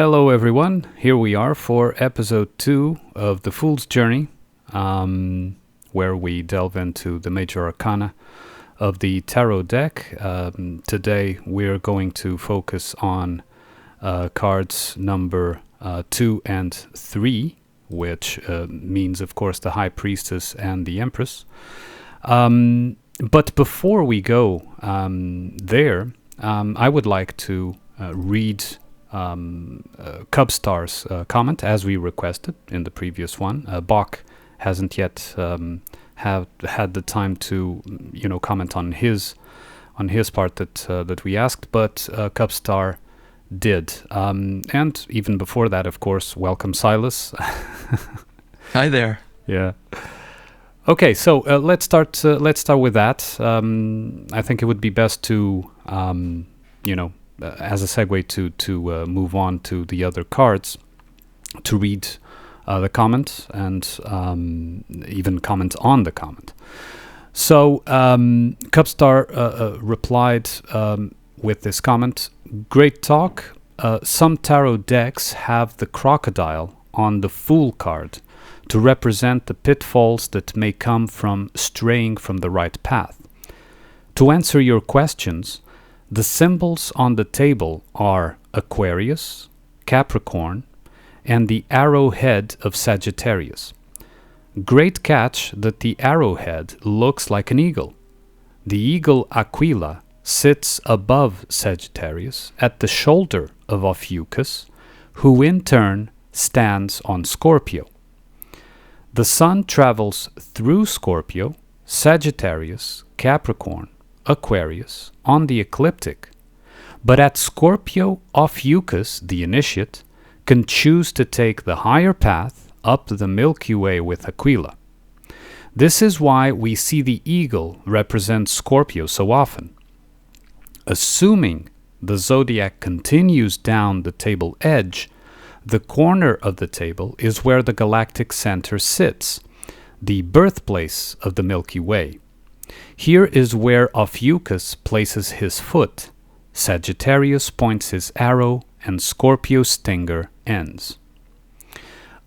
Hello everyone, here we are for episode 2 of The Fool's Journey, where we delve into the Major Arcana of the Tarot deck. Today we're going to focus on cards number 2 and 3, which means of course the High Priestess and the Empress. But before we go there, I would like to read Cubstar's comment as we requested in the previous one. Bach hasn't yet had the time to comment on his part that we asked, but Cubstar did, and even before that, of course, welcome Silas. Hi there. Yeah. Okay, so let's start with that. I think it would be best to as a segue to move on to the other cards, to read the comment and even comment on the comment. So Cubstar replied with this comment: "Great talk. Some tarot decks have the crocodile on the Fool card to represent the pitfalls that may come from straying from the right path. To answer your questions, the symbols on the table are Aquarius, Capricorn, and the arrowhead of Sagittarius. Great catch that the arrowhead looks like an eagle. The eagle Aquila sits above Sagittarius at the shoulder of Ophiuchus, who in turn stands on Scorpio. The sun travels through Scorpio, Sagittarius, Capricorn, Aquarius on the ecliptic, but at Scorpio, Ophiuchus, the initiate, can choose to take the higher path up the Milky Way with Aquila. This is why we see the eagle represent Scorpio so often. Assuming the zodiac continues down the table edge, the corner of the table is where the galactic center sits, the birthplace of the Milky Way. Here is where Ophiuchus places his foot, Sagittarius points his arrow, and Scorpio's stinger ends.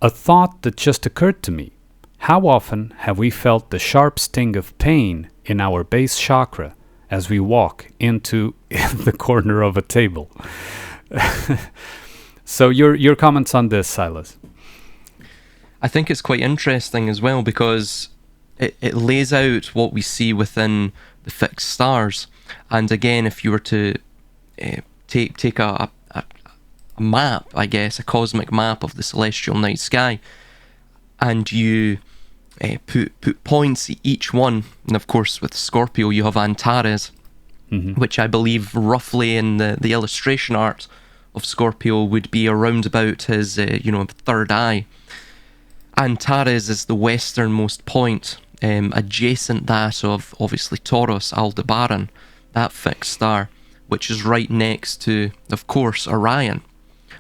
A thought that just occurred to me: how often have we felt the sharp sting of pain in our base chakra as we walk into the corner of a table?" So your comments on this, Silas? I think it's quite interesting as well because it lays out what we see within the fixed stars. And again, if you were to take a map, I guess, a cosmic map of the celestial night sky, and you put points each one, and of course with Scorpio you have Antares, which I believe roughly in the illustration art of Scorpio would be around about his third eye. Antares is the westernmost point, adjacent that of obviously Taurus, Aldebaran, that fixed star, which is right next to, of course, Orion.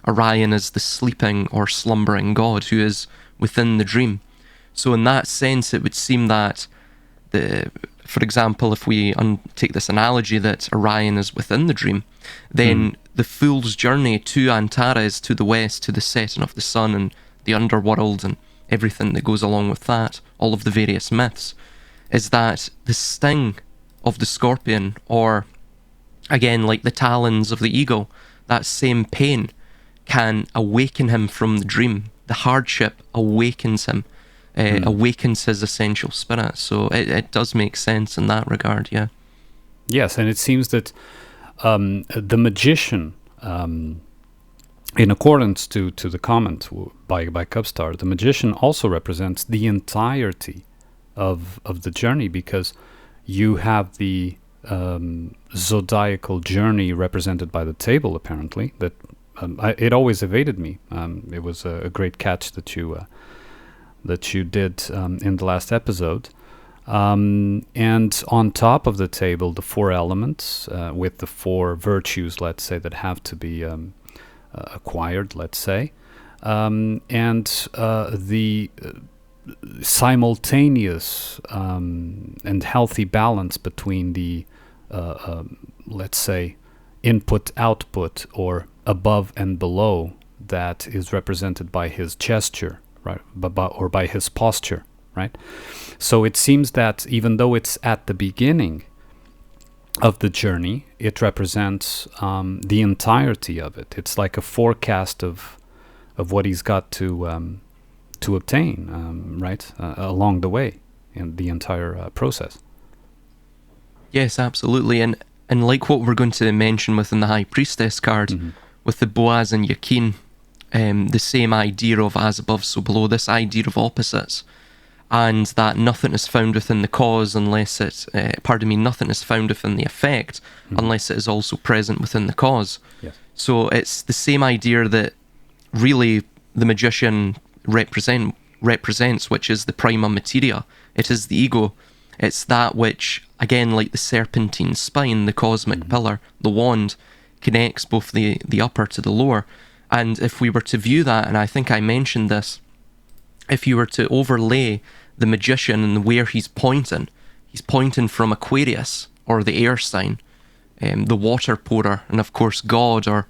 Orion is the sleeping or slumbering god who is within the dream. So in that sense, it would seem that, for example, if we take this analogy that Orion is within the dream, then the Fool's journey to Antares, to the west, to the setting of the sun and the underworld and everything that goes along with that, all of the various myths, is that the sting of the scorpion, or again like the talons of the eagle, that same pain can awaken him from the dream. The hardship awakens him, awakens his essential spirit. So it does make sense in that regard, yeah. Yes, and it seems that the magician, in accordance to the comment by Cubstar, the magician also represents the entirety of the journey, because you have the zodiacal journey represented by the table, apparently. That it always evaded me. It was a great catch that you did in the last episode. And on top of the table, the 4 elements with the 4 virtues, let's say, that have to be acquired, let's say, and the simultaneous and healthy balance between the, let's say, input-output, or above and below that is represented by his gesture, right, or by his posture, right? So it seems that even though it's at the beginning of the journey, it represents the entirety of it. It's like a forecast of what he's got to obtain, right, along the way in the entire process. Yes, absolutely. And like what we're going to mention within the High Priestess card, with the Boaz and Yakin, the same idea of as above, so below, this idea of opposites, and that nothing is found within the cause unless it, nothing is found within the effect unless it is also present within the cause. Yes. So it's the same idea that really the magician represents, which is the prima materia. It is the ego. It's that which, again, like the serpentine spine, the cosmic pillar, the wand, connects both the upper to the lower. And if we were to view that, and I think I mentioned this, if you were to overlay the magician and where he's pointing from Aquarius, or the air sign, the water pourer, and of course God, or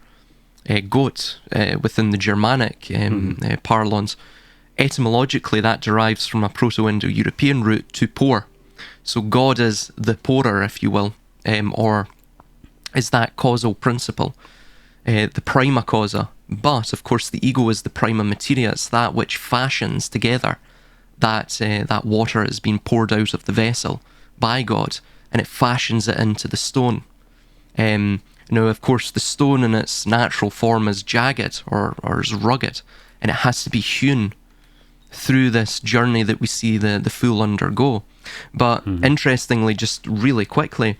goat, within the Germanic parlance. Etymologically, that derives from a Proto-Indo-European root, to pour. So God is the pourer, if you will, or is that causal principle, the prima causa. But, of course, the ego is the prima materia. It's that which fashions together that water has been poured out of the vessel by God, and it fashions it into the stone. Now, of course, the stone in its natural form is jagged or is rugged, and it has to be hewn through this journey that we see the fool undergo. But interestingly, just really quickly,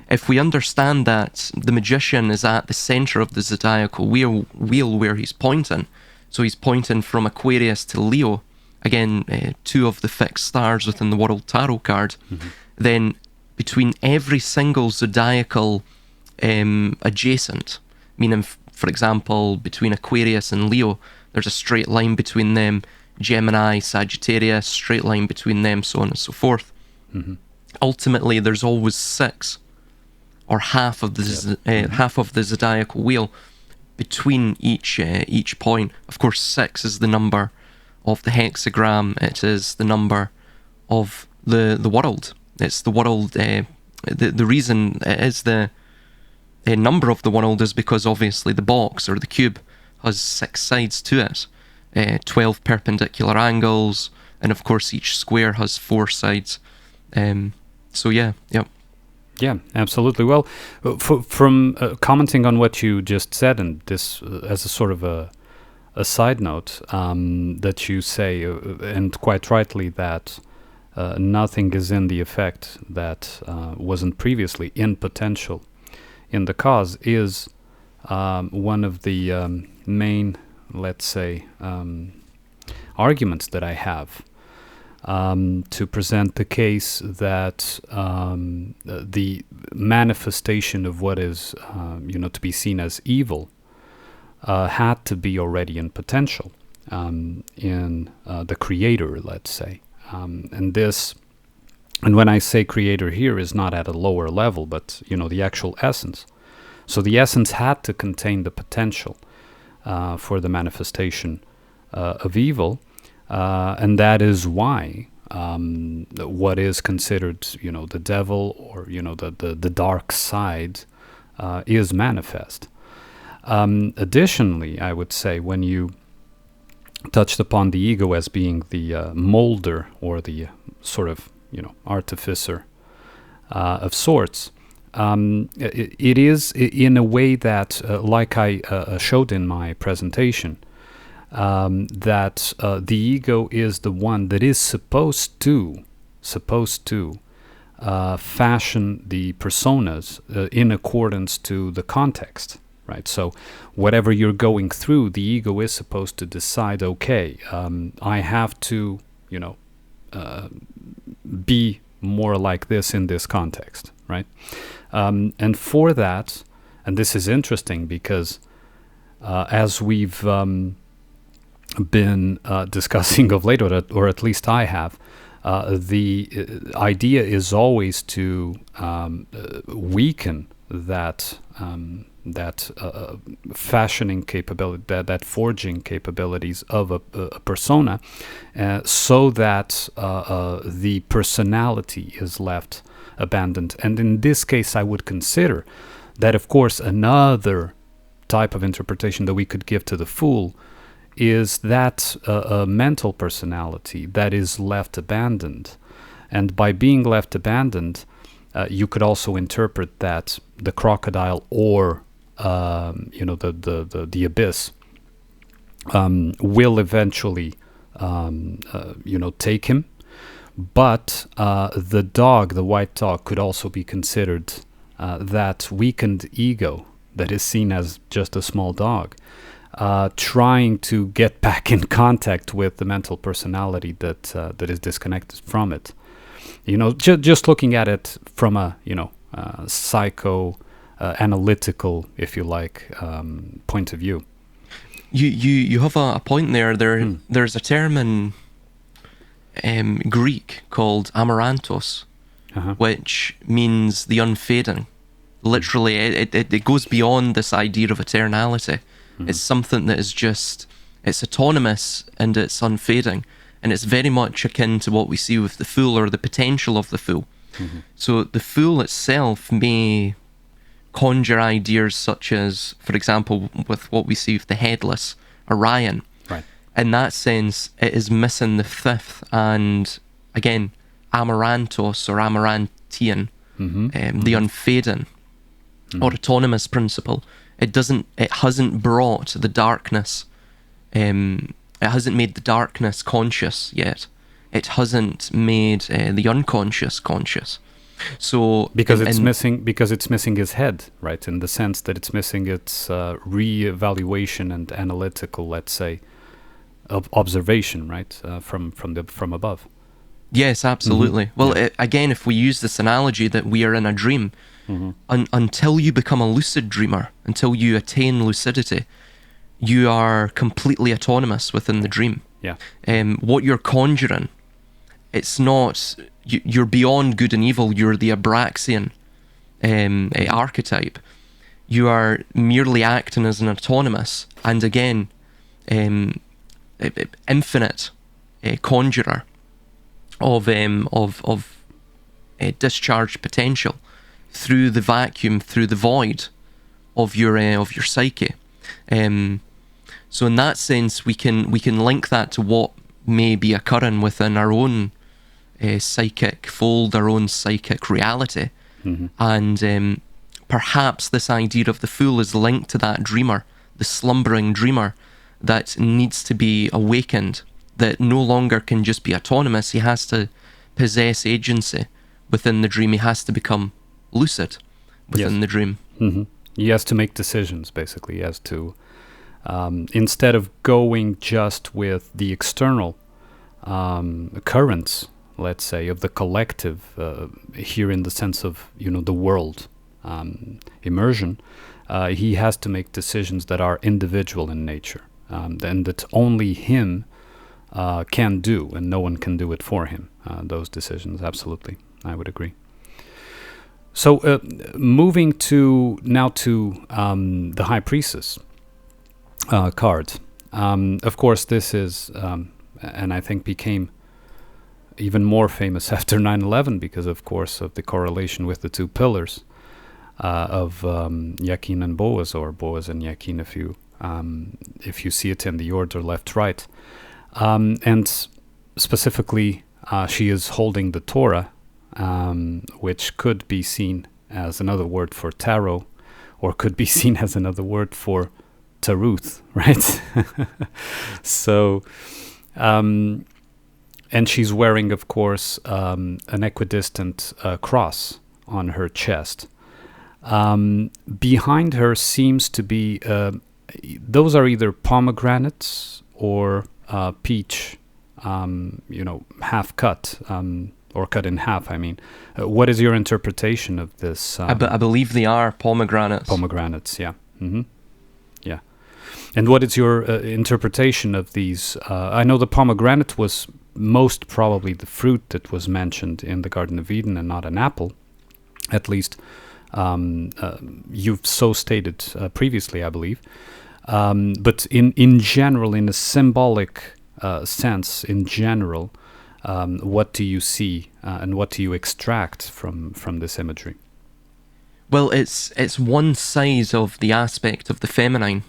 if we understand that the magician is at the center of the zodiacal wheel where he's pointing, so he's pointing from Aquarius to Leo, again, two of the fixed stars within the World Tarot card, then between every single zodiacal adjacent, meaning, for example, between Aquarius and Leo, there's a straight line between them, Gemini, Sagittarius, straight line between them, so on and so forth. Ultimately, there's always 6, or half of the zodiacal wheel between each point. Of course, 6 is the number of the hexagram. It is the number of the world. It's the world. The reason it is the number of the world is because obviously the box or the cube has 6 sides to it, 12 perpendicular angles, and of course each square has 4 sides. So yeah, absolutely. Well, from commenting on what you just said, and this as a sort of a side note, that you say, and quite rightly, that nothing is in the effect that wasn't previously in potential in the cause, is one of the main, let's say, arguments that I have to present the case that the manifestation of what is, to be seen as evil had to be already in potential in the creator, let's say. And when I say creator here, is not at a lower level, but, the actual essence. So the essence had to contain the potential for the manifestation of evil, and that is why what is considered, the devil, or, the dark side is manifest. Additionally, I would say, when you touched upon the ego as being the molder, or the sort of, artificer of sorts, it is in a way that, like I showed in my presentation, that the ego is the one that is supposed to fashion the personas in accordance to the context, right? So whatever you're going through, the ego is supposed to decide, okay, I have to, be more like this in this context, right? And for that, and this is interesting because as we've been discussing of late, or at least I have, the idea is always to weaken that fashioning capability, that forging capabilities of a persona, so that the personality is left abandoned. And in this case, I would consider that, of course, another type of interpretation that we could give to the Fool is that a mental personality that is left abandoned. And by being left abandoned, you could also interpret that the crocodile or the abyss will eventually take him. But the dog, the white dog, could also be considered that weakened ego that is seen as just a small dog, trying to get back in contact with the mental personality that is disconnected from it. Just looking at it from a psycho analytical, if you like, point of view. You have a point there. There's a term in Greek called amarantos, which means the unfading. Literally, it goes beyond this idea of eternality. It's something that is it's autonomous and it's unfading. And it's very much akin to what we see with the Fool, or the potential of the Fool. So the Fool itself may conjure ideas such as, for example, with what we see with the headless Orion. Right. In that sense, it is missing the fifth and, again, amarantos or amarantian, the unfading or autonomous principle. It hasn't brought the darkness, it hasn't made the darkness conscious yet. It hasn't made the unconscious conscious. So because it's missing his head, right? In the sense that it's missing its re-evaluation and analytical, let's say, of observation, right? From above. Yes, absolutely. Well, again, if we use this analogy that we are in a dream, until you become a lucid dreamer, until you attain lucidity, you are completely autonomous within the dream. Yeah. What you're conjuring, it's not, you're beyond good and evil. You're the Abraxian archetype. You are merely acting as an autonomous and, again, infinite conjurer of discharged potential through the vacuum, through the void of your psyche. So in that sense, we can link that to what may be occurring within our own psychic fold, our own psychic reality. And perhaps this idea of the Fool is linked to that dreamer, the slumbering dreamer that needs to be awakened, that no longer can just be autonomous. He has to possess agency within the dream. He has to become lucid within the dream. He has to make decisions, basically. He has to, instead of going just with the external currents, let's say, of the collective, here in the sense of, the world, immersion, he has to make decisions that are individual in nature, and that only him can do, and no one can do it for him, those decisions. Absolutely, I would agree. So moving now to the High Priestess card. Of course, this is, and I think became even more famous after 9/11 because, of course, of the correlation with the two pillars of Yakin and Boaz, or Boaz and Yakin, if you see it in the order left-right. And specifically, she is holding the Torah, which could be seen as another word for tarot, or could be seen as another word for taruth, right? So, and she's wearing, of course, an equidistant cross on her chest. Behind her seems to be, those are either pomegranates or peach, half cut, or cut in half, I mean. What is your interpretation of this? I believe they are pomegranates. Pomegranates, yeah. Yeah. And what is your interpretation of these? I know the pomegranate was most probably the fruit that was mentioned in the Garden of Eden and not an apple. At least You've so stated previously, I believe. But in general, in a symbolic sense, in general, what do you see and what do you extract from this imagery? Well, it's one side of the aspect of the feminine,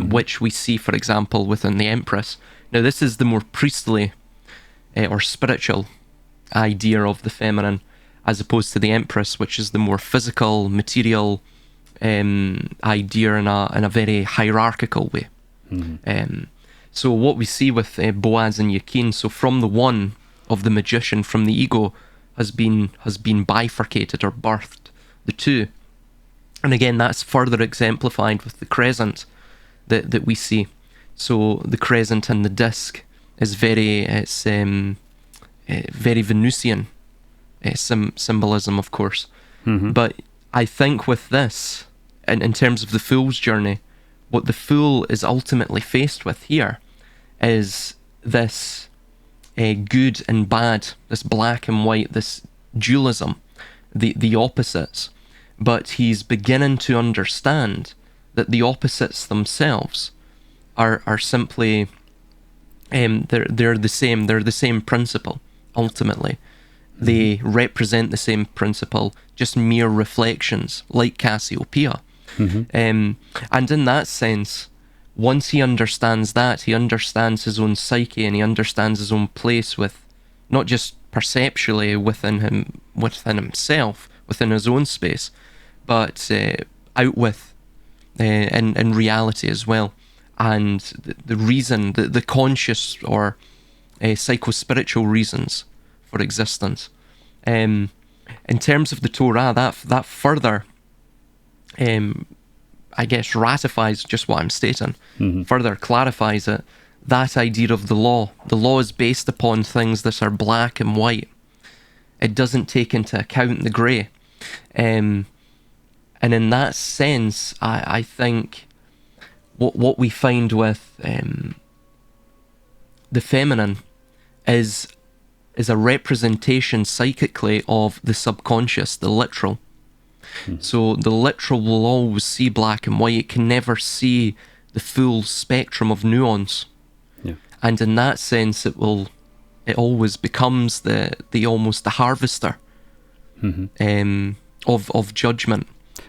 which we see, for example, within the Empress. Now, this is the more priestly or spiritual idea of the feminine, as opposed to the Empress, which is the more physical, material idea in a very hierarchical way. So what we see with Boaz and Yakin, so from the one of the magician, from the ego, has been bifurcated or birthed the two. And again, that's further exemplified with the crescent that we see. So the crescent and the disc is very Venusian symbolism, of course. But I think with this, in terms of the fool's journey, what the fool is ultimately faced with here is this good and bad, this black and white, this dualism, the opposites. But he's beginning to understand that the opposites themselves are simply they're the same. They're the same principle. Ultimately, they represent the same principle, just mere reflections, like Cassiopeia. And in that sense, once he understands that, he understands his own psyche and he understands his own place with, not just perceptually within himself, within his own space, but out with in reality as well. And the reason, the conscious or psycho-spiritual reasons for existence. In terms of the Torah, that further, I guess, ratifies just what I'm stating, further clarifies it. That idea of the law is based upon things that are black and white. It doesn't take into account the grey. And in that sense, I think what we find with the feminine is a representation psychically of the subconscious, the literal. So the literal will always see black and white. It can never see the full spectrum of nuance. Yeah. And in that sense, it always becomes the almost the harvester of judgment.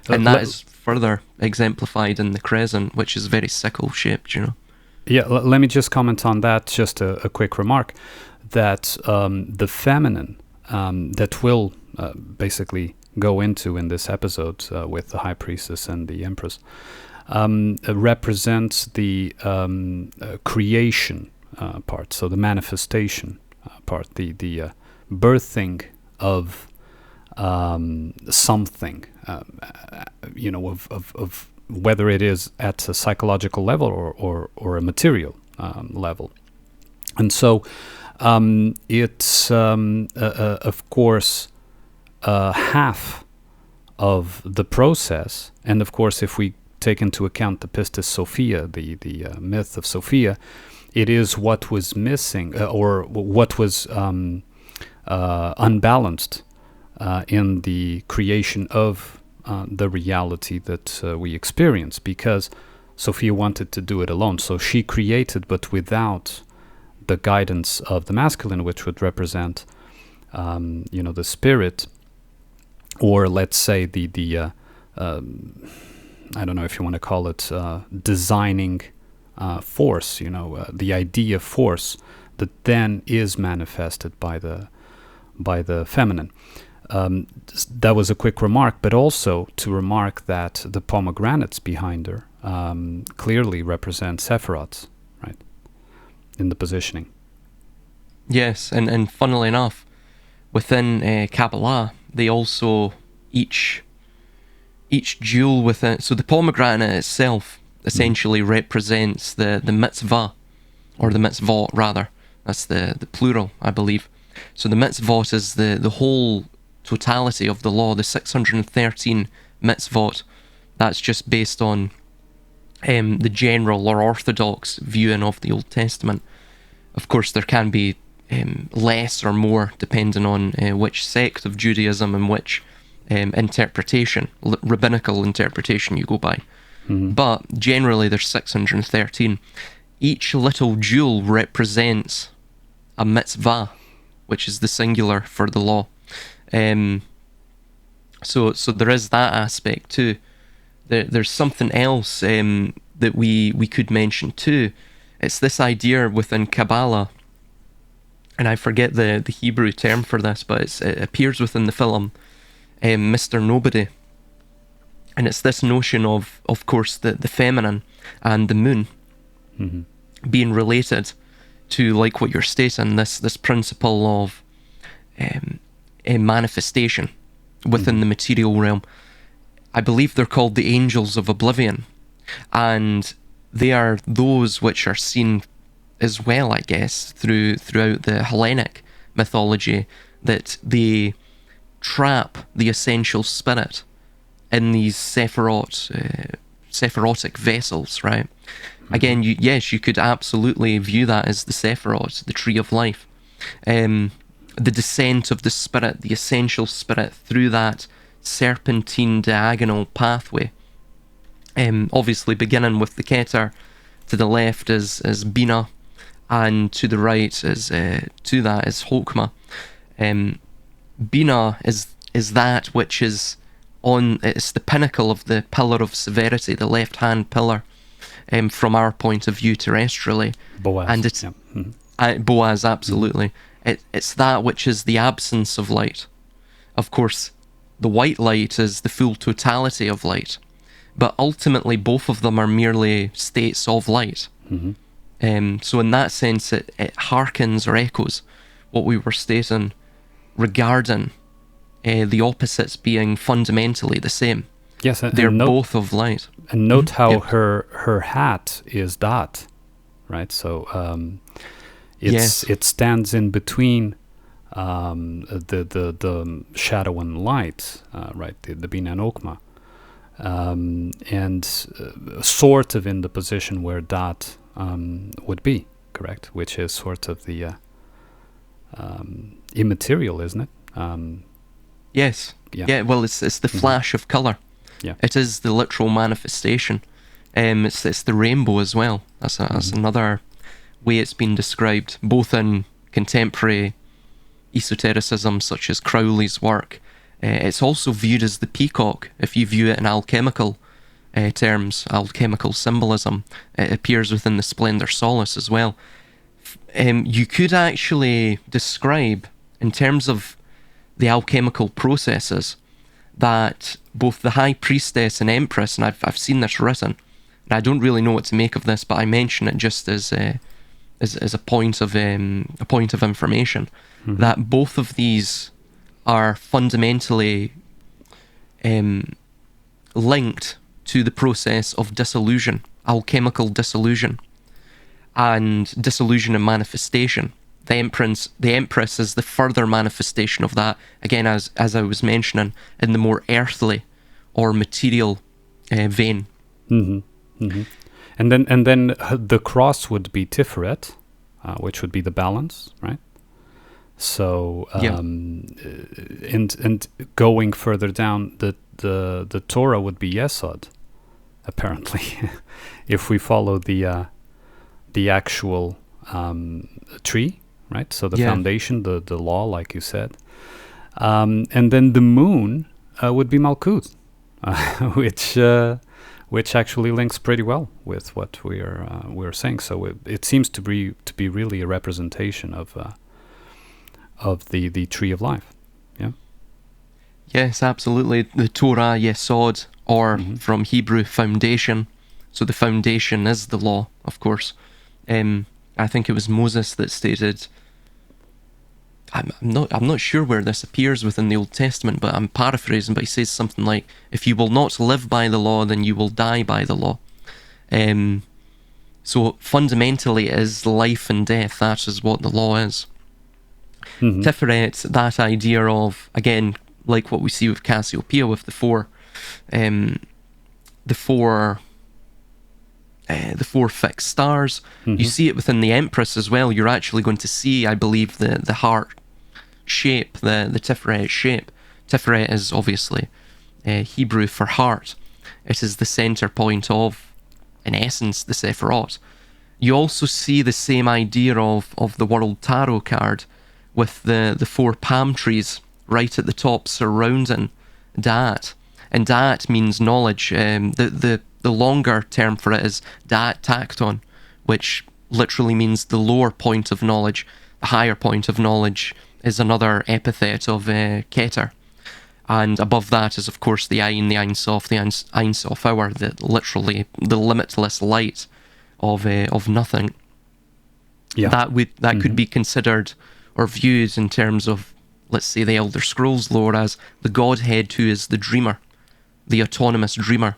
And that is further exemplified in the crescent, which is very sickle-shaped, you know. Yeah, let me just comment on that, just a quick remark, that the feminine that we'll basically go into in this episode with the High Priestess and the Empress represents the creation part, so the manifestation part, the birthing of something, of whether it is at a psychological level or a material level. And so it's, of course, half of the process. And of course, if we take into account the Pistis Sophia, the myth of Sophia, it is what was missing or what was unbalanced in the creation of the reality that we experience, because Sophia wanted to do it alone. So she created, but without the guidance of the masculine, which would represent, the spirit, or let's say the I don't know if you want to call it designing force, the idea force that then is manifested by the feminine. That was a quick remark, but also to remark that the pomegranates behind her clearly represent Sephiroths, right, in the positioning. Yes, and funnily enough, within Kabbalah, they also each jewel within. So the pomegranate itself essentially represents the mitzvah, or the mitzvot rather. That's the plural, I believe. So the mitzvot is the whole totality of the law, the 613 mitzvot. That's just based on the general or orthodox viewing of the Old Testament. Of course, there can be less or more depending on which sect of Judaism and which interpretation, rabbinical interpretation you go by. But generally there's 613. Each little jewel represents a mitzvah, which is the singular for the law. So there is that aspect too. There's something else that we could mention too. It's this idea within Kabbalah, and I forget the Hebrew term for this, but it appears within the film Mr. Nobody. And it's this notion of course, the feminine and the moon being related to, like what you're stating, this principle of a manifestation within the material realm. I believe they're called the angels of oblivion, and they are those which are seen as well, I guess, throughout the Hellenic mythology, that they trap the essential spirit in these Sephirotic vessels, right? Again, you could absolutely view that as the Sephirot, the tree of life. The descent of the spirit, the essential spirit, through that serpentine diagonal pathway. Obviously beginning with the Keter, to the left is Bina, and to the right is to that is Hokmah. Bina is that which is it's the pinnacle of the pillar of severity, the left hand pillar, from our point of view terrestrially. Boaz. And it's Boaz, absolutely. It's that which is the absence of light. Of course, the white light is the full totality of light, but ultimately both of them are merely states of light. So in that sense, it harkens or echoes what we were stating regarding the opposites being fundamentally the same. Yes, they're both of light. And note how her hat is dot, right? So it stands in between the shadow and light, right? The Bina and Okma, and sort of in the position where dot would be, correct? Which is sort of the immaterial, isn't it? Yes. Yeah. Well, it's the flash of color. Yeah. It is the literal manifestation. It's the rainbow as well. That's another way it's been described, both in contemporary esotericism such as Crowley's work. It's also viewed as the peacock if you view it in alchemical terms, alchemical symbolism. It appears within the Splendor Solace as well. You could actually describe, in terms of the alchemical processes, that both the High Priestess and Empress, and I've seen this written, and I don't really know what to make of this, but I mention it just as a point of information, that both of these are fundamentally linked to the process of dissolution, alchemical dissolution, and dissolution and manifestation. The Empress is the further manifestation of that, again, as I was mentioning, in the more earthly or material vein. And then the cross would be Tiferet, which would be the balance, right? So and going further down, the Torah would be Yesod, apparently, if we follow the actual tree. Right, so the foundation, the law, like you said, and then the moon would be Malkuth, which actually links pretty well with what we're saying. So it seems to be really a representation of the tree of life. Yeah. Yes, absolutely. The Torah, Yesod, or from Hebrew, foundation. So the foundation is the law, of course. I think it was Moses that stated, I'm not sure where this appears within the Old Testament, but I'm paraphrasing, but he says something like, if you will not live by the law, then you will die by the law. So fundamentally it is life and death. That is what the law is. Tiferet, that idea of, again, like what we see with Cassiopeia, with the four fixed stars. You see it within the Empress as well. You're actually going to see, I believe, the heart shape, the Tiferet shape, Tiferet is obviously Hebrew for heart. It is the center point of, in essence, the Sephiroth. You also see the same idea of the World Tarot card with the four palm trees right at the top surrounding Da'at. And Da'at means knowledge. The longer term for it is Da'at Tacton, which literally means the lower point of knowledge. The higher point of knowledge is another epithet of Keter. And above that is, of course, the Ein, the Ein Sof, the Ein Sof Hour, literally the limitless light of nothing. Yeah. That could be considered or viewed in terms of, let's say, the Elder Scrolls lore as the Godhead who is the dreamer, the autonomous dreamer.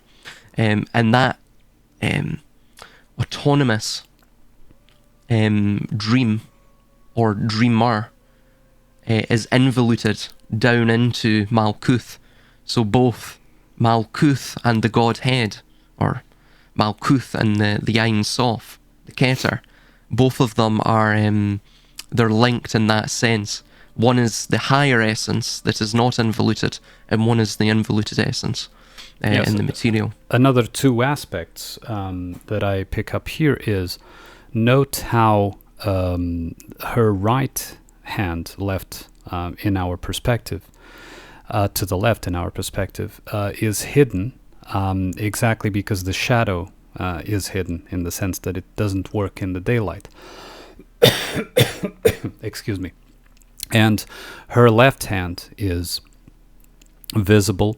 And that autonomous dream or dreamer is involuted down into Malkuth. So both Malkuth and the Godhead, or Malkuth and the Ein Sof, the Keter, both of them are they're linked in that sense. One is the higher essence that is not involuted, and one is the involuted essence in the material. Another two aspects that I pick up here is, note how her right hand, left in our perspective, to the left in our perspective, is hidden exactly because the shadow is hidden, in the sense that it doesn't work in the daylight. Excuse me. And her left hand is visible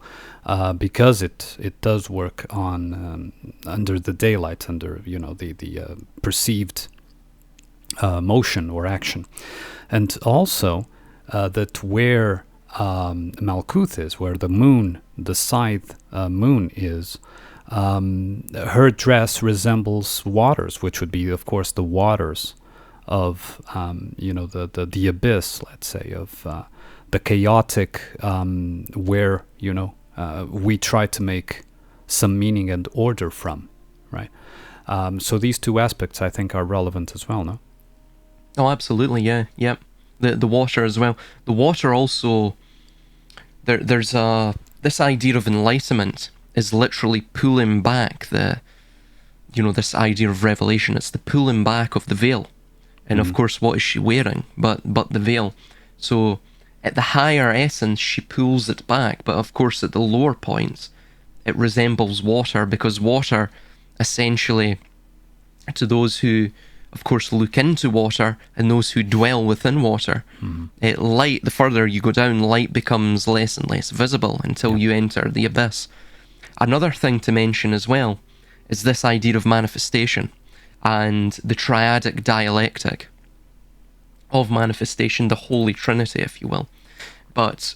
because it does work on under the daylight, under the perceived motion or action, and also that where Malkuth is, where the moon, the scythe moon is, her dress resembles waters, which would be, of course, the waters of the abyss, let's say, of the chaotic, where we try to make some meaning and order from, right? So these two aspects, I think, are relevant as well, no? Oh, absolutely, yeah, yep. The water as well. The water also, there's this idea of enlightenment is literally pulling back this idea of revelation. It's the pulling back of the veil. And of course, what is she wearing but the veil? So at the higher essence, she pulls it back. But of course, at the lower points, it resembles water, because water, essentially, to those who, of course, look into water and those who dwell within water, light, the further you go down, light becomes less and less visible until you enter the abyss. Another thing to mention as well is this idea of manifestation and the triadic dialectic of manifestation, the Holy Trinity, if you will. But,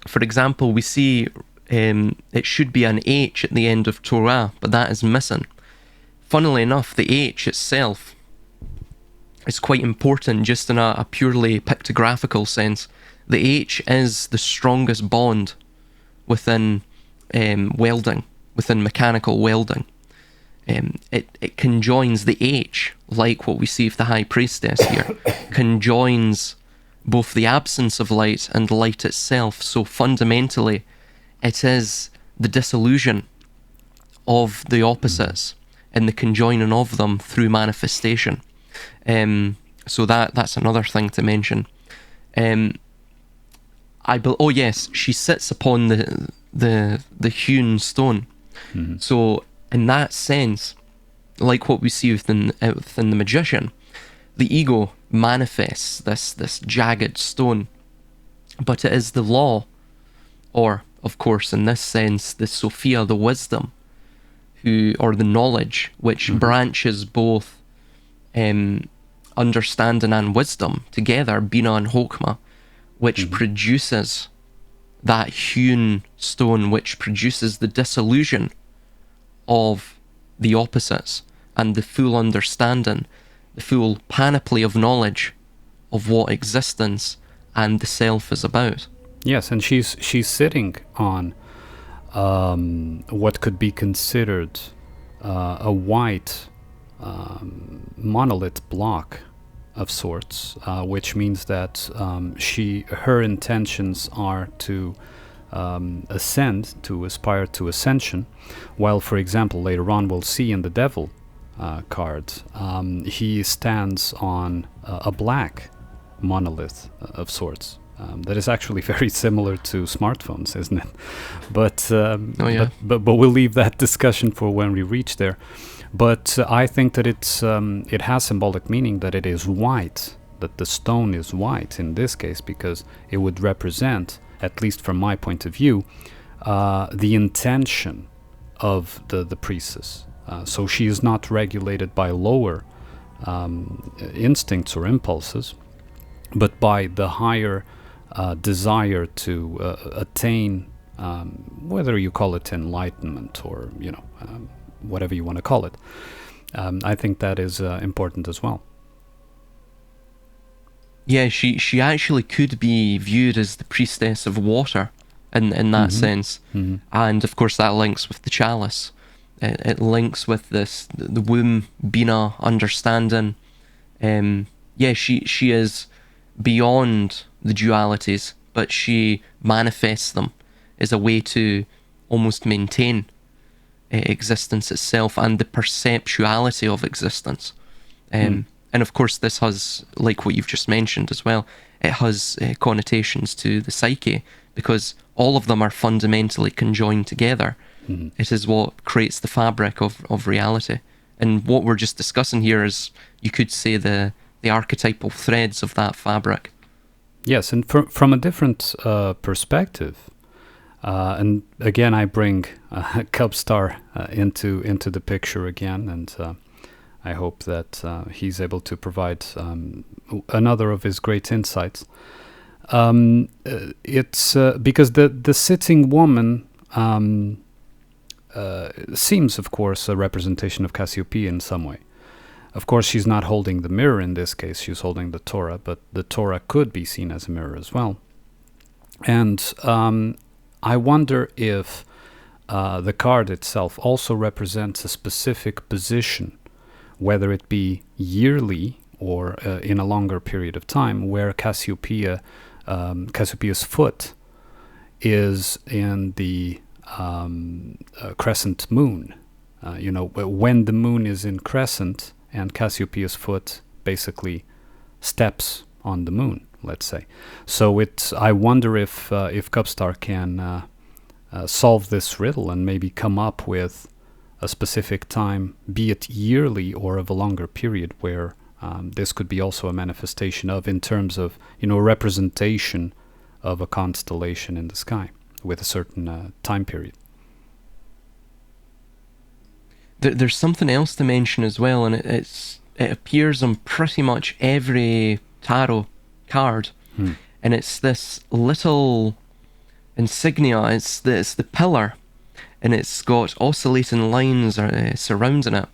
for example, we see it should be an H at the end of Torah, but that is missing. Funnily enough, the H itself is quite important just in a purely pictographical sense. The H is the strongest bond within welding, within mechanical welding. It conjoins the H, like what we see with the High Priestess here, conjoins both the absence of light and light itself. So fundamentally, it is the dissolution of the opposites and the conjoining of them through manifestation. So that's another thing to mention. Oh yes, she sits upon the hewn stone. So in that sense, like what we see within the magician, the ego manifests this jagged stone, but it is the law, or of course in this sense the Sophia, the wisdom, or the knowledge, which branches both understanding and wisdom together, Bina and Hokmah, which produces that hewn stone, which produces the dissolution of the opposites and the full understanding, the full panoply of knowledge of what existence and the self is about. Yes, and she's sitting on what could be considered a white monolith block of sorts, which means that her intentions are to ascend, to aspire to ascension, while, for example, later on we'll see in the Devil card, he stands on a black monolith of sorts. That is actually very similar to smartphones, isn't it? But but we'll leave that discussion for when we reach there. But I think that it has symbolic meaning, that it is white, that the stone is white in this case, because it would represent, at least from my point of view, the intention of the priestess. So she is not regulated by lower instincts or impulses, but by the higher desire to attain, whether you call it enlightenment or whatever you want to call it. I think that is important as well. Yeah, she actually could be viewed as the priestess of water in that sense. Mm-hmm. And of course that links with the chalice. It links with the womb, Bina, understanding. She is beyond the dualities, but she manifests them as a way to almost maintain existence itself and the perceptuality of existence. And of course this has, like what you've just mentioned as well, it has connotations to the psyche, because all of them are fundamentally conjoined together. It is what creates the fabric of reality. And what we're just discussing here is, you could say, the archetypal threads of that fabric. Yes, and from a different perspective, and again I bring Cubstar into the picture again, and I hope that he's able to provide another of his great insights. It's because the sitting woman seems, of course, a representation of Cassiopeia in some way. Of course, she's not holding the mirror in this case, she's holding the Torah, but the Torah could be seen as a mirror as well. And I wonder if the card itself also represents a specific position, whether it be yearly or in a longer period of time, where Cassiopeia's foot is in the crescent moon. When the moon is in crescent, and Cassiopeia's foot basically steps on the moon, let's say. So I wonder if Cubstar can solve this riddle and maybe come up with a specific time, be it yearly or of a longer period, where this could be also a manifestation of, in terms of, a representation of a constellation in the sky with a certain time period. There's something else to mention as well, and it appears on pretty much every tarot card, and it's this little insignia. It's the pillar, and it's got oscillating lines surrounding it,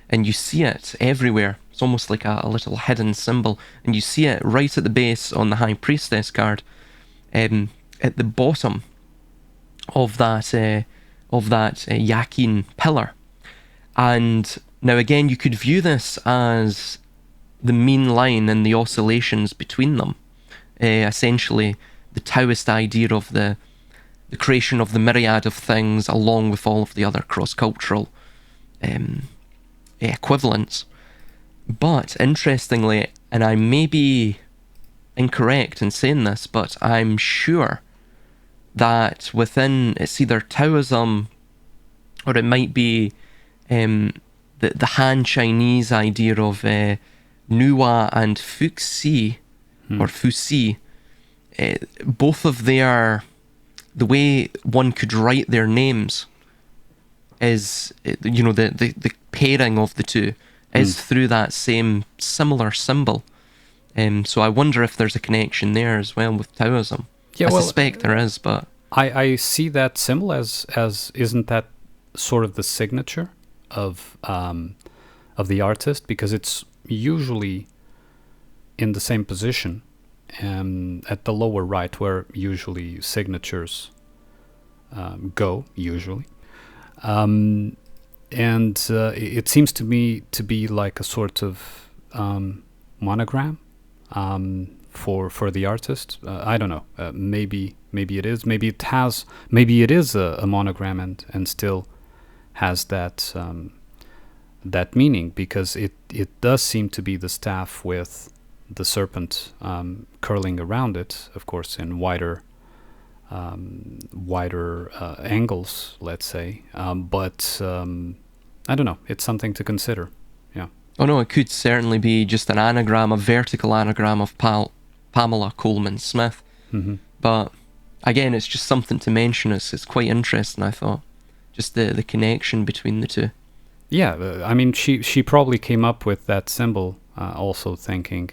and you see it everywhere. It's almost like a little hidden symbol, and you see it right at the base on the High Priestess card, at the bottom of that Yakin pillar. And now again, you could view this as the mean line and the oscillations between them. Essentially, the Taoist idea of the creation of the myriad of things, along with all of the other cross-cultural equivalents. But interestingly, and I may be incorrect in saying this, but I'm sure that within, it's either Taoism, or it might be the Han Chinese idea of Nuwa and Fuxi, or Fuxi, both of the way one could write their names is, the pairing of the two is through that same similar symbol. So I wonder if there's a connection there as well with Taoism. I suspect there is, but I see that symbol as isn't that sort of the signature of the artist, because it's usually in the same position at the lower right, where usually signatures go usually, and it seems to me to be like a sort of monogram for the artist. I don't know. Maybe it is. Maybe it has. Maybe it is a monogram and still has that that meaning, because it does seem to be the staff with the serpent curling around it, of course, in wider angles, let's say. But I don't know. It's something to consider. Yeah. Oh no, it could certainly be just an anagram, a vertical anagram of Pamela Coleman Smith. Mm-hmm. But again, it's just something to mention. It's quite interesting, I thought. Just the connection between the two. Yeah, I mean, she probably came up with that symbol also thinking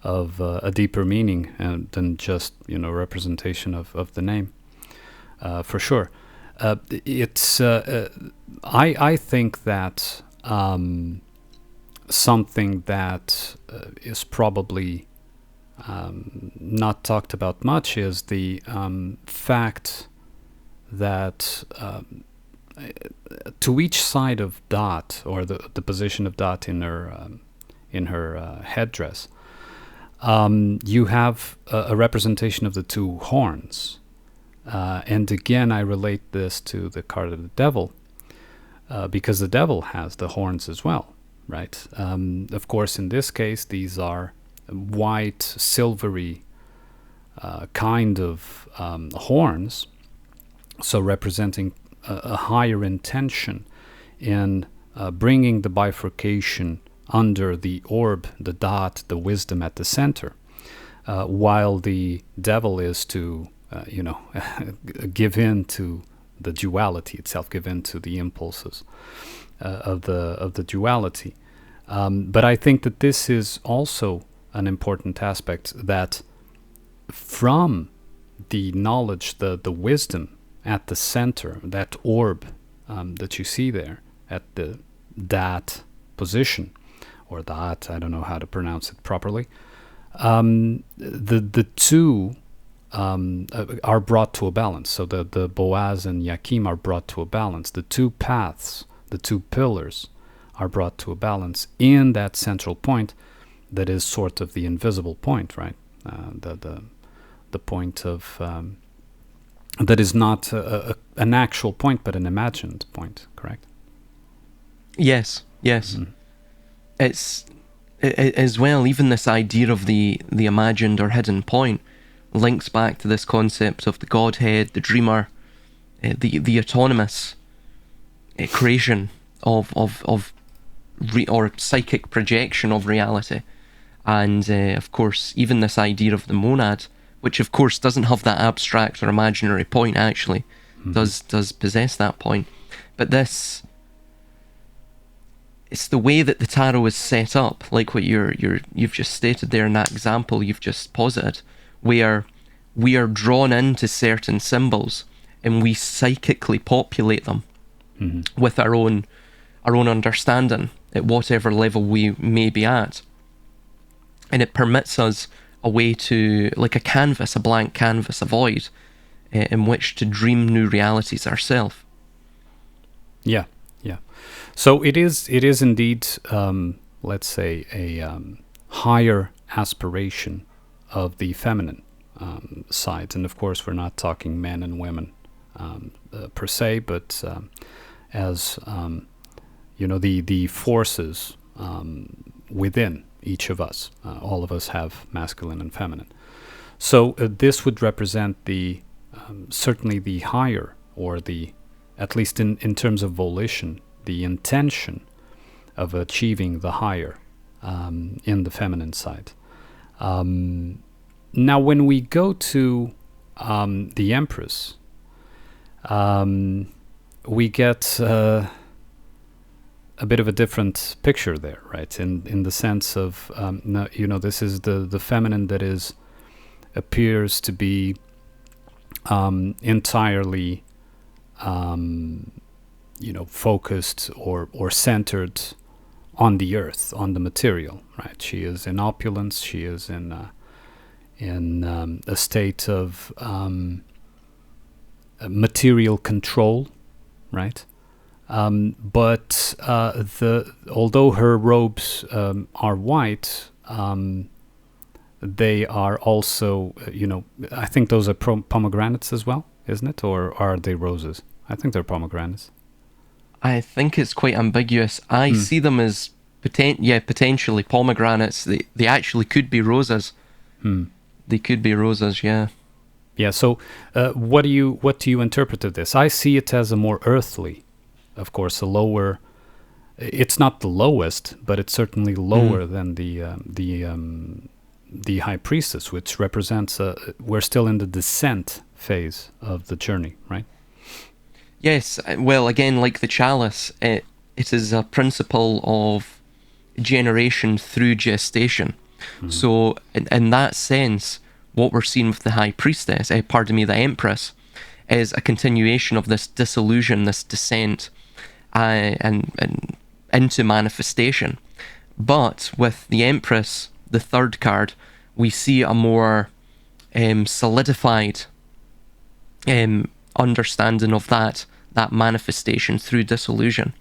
of a deeper meaning than just, representation of the name, for sure. It's I think that something that is probably not talked about much is the fact that to each side of Dot, or the position of Dot in her headdress, you have a representation of the two horns. And again, I relate this to the card of the devil, because the devil has the horns as well, right? Of course, in this case, these are white, silvery kind of horns, so representing a higher intention in bringing the bifurcation under the orb, the dot, the wisdom at the center, while the devil is to, give in to the duality itself, give in to the impulses of the duality. But I think that this is also an important aspect, that from the knowledge, the wisdom at the center, that orb that you see there at that position, or that, I don't know how to pronounce it properly, the two are brought to a balance. So the Boaz and Yakim are brought to a balance. The two paths, the two pillars, are brought to a balance in that central point that is sort of the invisible point, right? The point of that is not an actual point, but an imagined point, correct? Yes. Mm. It's as well, even this idea of the imagined or hidden point links back to this concept of the Godhead, the dreamer, the autonomous creation of or psychic projection of reality, and of course even this idea of the monad, which of course doesn't have that abstract or imaginary point, actually does possess that point, but it's the way that the tarot is set up, like what you've just stated there in that example you've just posited, where we are drawn into certain symbols and we psychically populate them with our own understanding at whatever level we may be at, and it permits us a way to, like a canvas, a blank canvas, a void, in which to dream new realities ourselves. Yeah. So it is indeed, let's say, a higher aspiration of the feminine side, and of course we're not talking men and women per se, but as the forces within each of us. All of us have masculine and feminine. So this would represent the certainly the higher, or the, at least in terms of volition, the intention of achieving the higher in the feminine side. Now, when we go to the Empress, we get a bit of a different picture there, right? In the sense of, this is the feminine that appears to be entirely, focused or centered on the earth, on the material, right? She is in opulence. She is in a state of material control, right? But although her robes are white, they are also, I think those are pomegranates as well, isn't it? Or are they roses? I think they're pomegranates. I think it's quite ambiguous. I see them as potentially pomegranates. They actually could be roses. They could be roses, yeah. Yeah. So, what do you interpret of this? I see it as a more earthly, of course, a lower. It's not the lowest, but it's certainly lower than the High Priestess, which represents we're still in the descent phase of the journey, right? Yes, well, again, like the chalice, it is a principle of generation through gestation. So, in that sense, what we're seeing with the High Priestess, the Empress, is a continuation of this dissolution, this descent, and into manifestation. But with the Empress, the third card, we see a more solidified understanding of that manifestation through dissolution.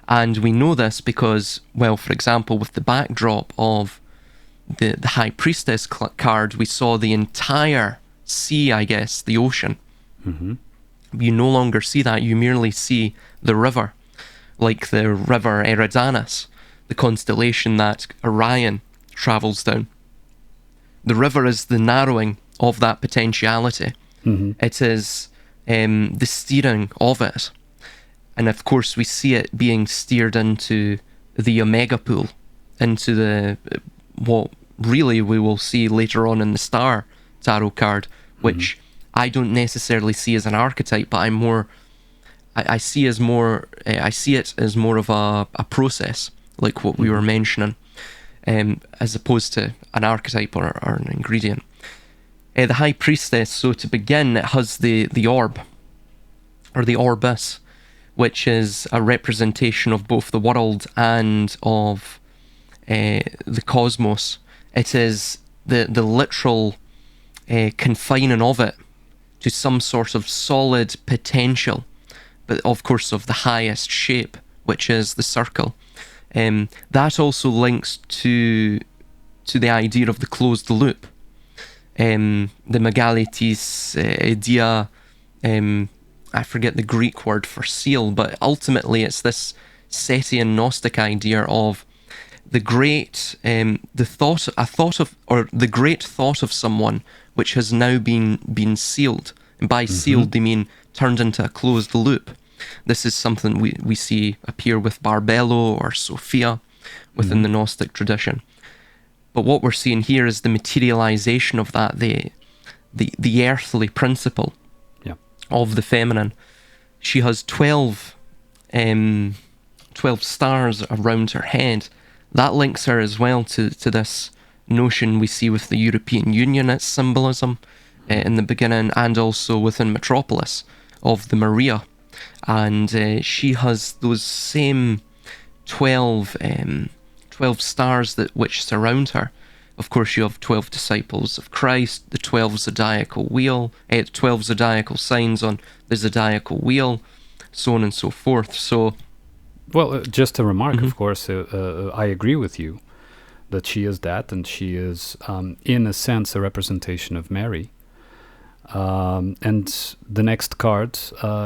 And we know this because, well, for example, with the backdrop of the High Priestess card, we saw the entire sea, I guess, the ocean. You no longer see that, you merely see the river, like the river Eridanus, the constellation that Orion travels down. The river is the narrowing of that potentiality. It is the steering of it. And of course, we see it being steered into the Omega pool, into the what really we will see later on in the Star tarot card, which I don't necessarily see as an archetype, but I see it as more of a process, like what we were mentioning, as opposed to an archetype or an ingredient. The High Priestess, so to begin, it has the orb, or the orbis, which is a representation of both the world and of the cosmos. It is the literal confining of it to some sort of solid potential, but of course of the highest shape, which is the circle. That also links to the idea of the closed loop. The megalitis dia, I forget the Greek word for seal, but ultimately it's this Setian Gnostic idea of the great, the great thought of someone which has now been sealed. And by sealed, they mean turned into a closed loop. This is something we see appear with Barbello or Sophia within the Gnostic tradition. But what we're seeing here is the materialization of that, the earthly principle of the feminine. She has 12 stars around her head. That links her as well to this notion we see with the European Union, its symbolism in the beginning, and also within Metropolis of the Maria. And she has those same 12 stars which surround her. Of course, you have 12 disciples of Christ, the 12 zodiacal wheel, 12 zodiacal signs on the zodiacal wheel, so on and so forth. So, well, just a remark, of course, I agree with you that she is that, and she is, in a sense, a representation of Mary. And the next card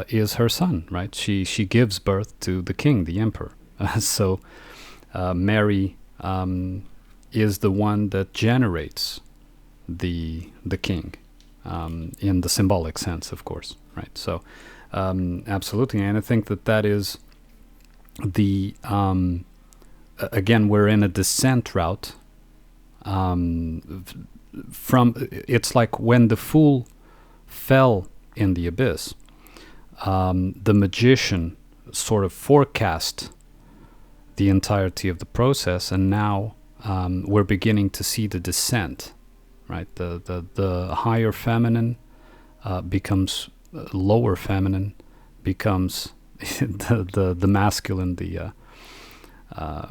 is her son, right? She gives birth to the king, the emperor. So Mary is the one that generates the king, in the symbolic sense, of course, right? So absolutely, and I think that is the again, we're in a descent route from. It's like when the fool fell in the abyss, the magician sort of forecast the entirety of the process, and now we're beginning to see the descent, right? The higher feminine becomes lower feminine, becomes the masculine, the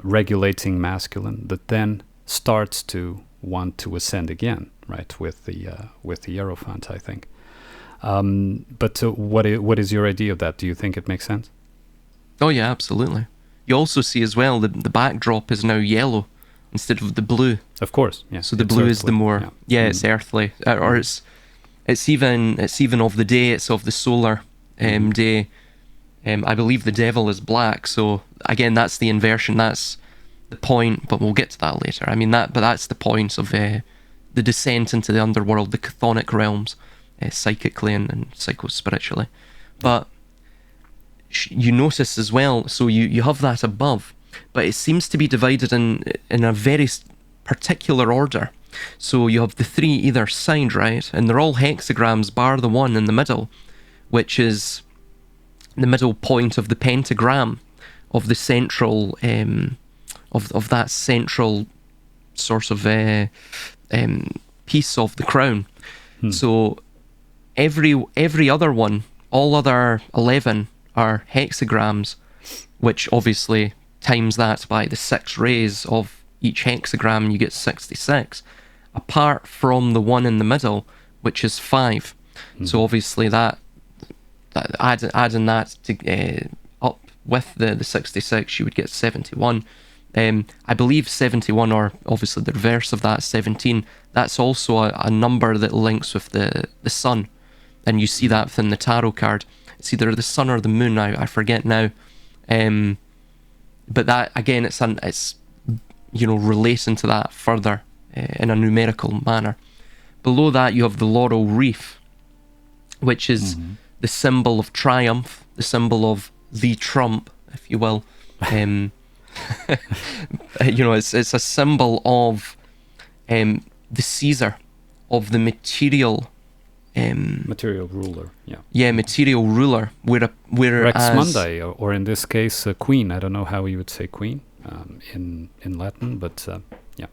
regulating masculine, that then starts to want to ascend again, right? With the Hierophant, I think. But what is your idea of that? Do you think it makes sense? Oh yeah, absolutely. You also see as well the backdrop is now yellow, instead of the blue. Of course, yeah. So the It's blue is the earthly, more, it's earthly, or it's even of the day. It's of the solar day. I believe the devil is black. So again, that's the inversion. That's the point. But we'll get to that later. I mean that's the point of the descent into the underworld, the chthonic realms, psychically and psycho-spiritually. But you notice as well. So you have that above, but it seems to be divided in a very particular order. So you have the three either side, right? And they're all hexagrams bar the one in the middle, which is the middle point of the pentagram of the central of that central sort of piece of the crown. So every other one, all other 11 are hexagrams, which obviously times that by the 6 rays of each hexagram, you get 66, apart from the one in the middle, which is 5. So obviously that adding that to up with the 66, you would get 71. I believe 71, or obviously the reverse of that, 17, that's also a number that links with the sun, and you see that within the tarot card. It's either the sun or the moon, I forget now. But that again, it's relating to that further in a numerical manner. Below that, you have the laurel wreath, which is the symbol of triumph, the symbol of the Trump, if you will. It's a symbol of the Caesar, of the material ruler. Material ruler. Whereas Rex Mundi, or in this case, queen. I don't know how you would say queen in Latin, but yeah.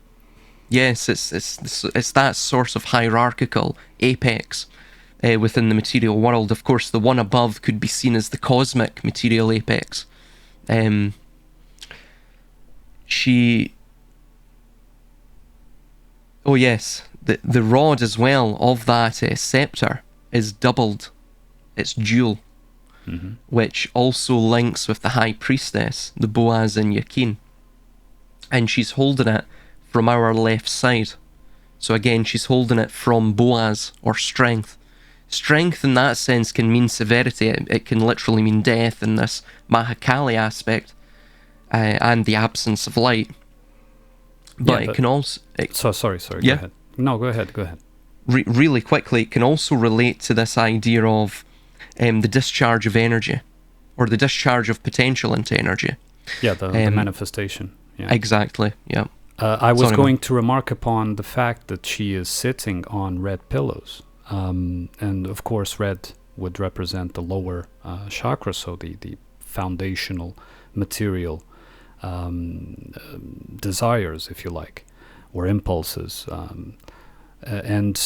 Yes, it's that sort of hierarchical apex within the material world. Of course, the one above could be seen as the cosmic material apex. Oh yes, the rod as well of that scepter is doubled. It's dual, which also links with the High Priestess, the Boaz and Yakin. And she's holding it from our left side. So again, she's holding it from Boaz, or strength. Strength in that sense can mean severity. It can literally mean death in this Mahakali aspect, and the absence of light. But it can also... sorry, go ahead. No, go ahead. Really quickly, it can also relate to this idea of the discharge of energy, or the discharge of potential into energy. Yeah, the manifestation. Yeah. Exactly, yeah. I was going to remark upon the fact that she is sitting on red pillows. And of course, red would represent the lower chakra, so the foundational material desires, if you like, or impulses. And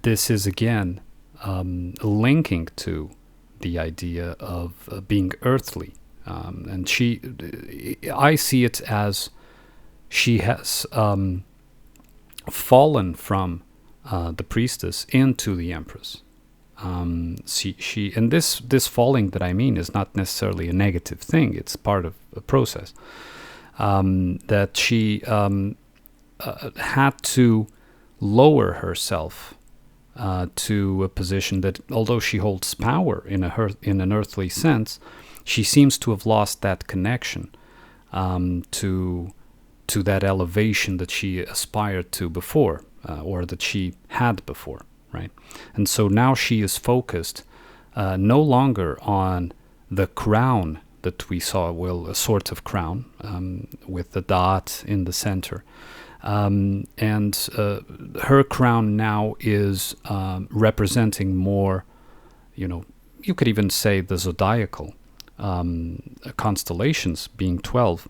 this is again linking to the idea of being earthly. And I see it as she has fallen from the priestess into the empress. She and this falling that I mean is not necessarily a negative thing. It's part of a process that she had to lower herself to a position that, although she holds power in an earthly sense, she seems to have lost that connection to that elevation that she aspired to before, or that she had before, right? And so now she is focused no longer on the crown that we saw, a sort of crown with the dot in the center. And her crown now is representing more, you could even say the zodiacal constellations being 12,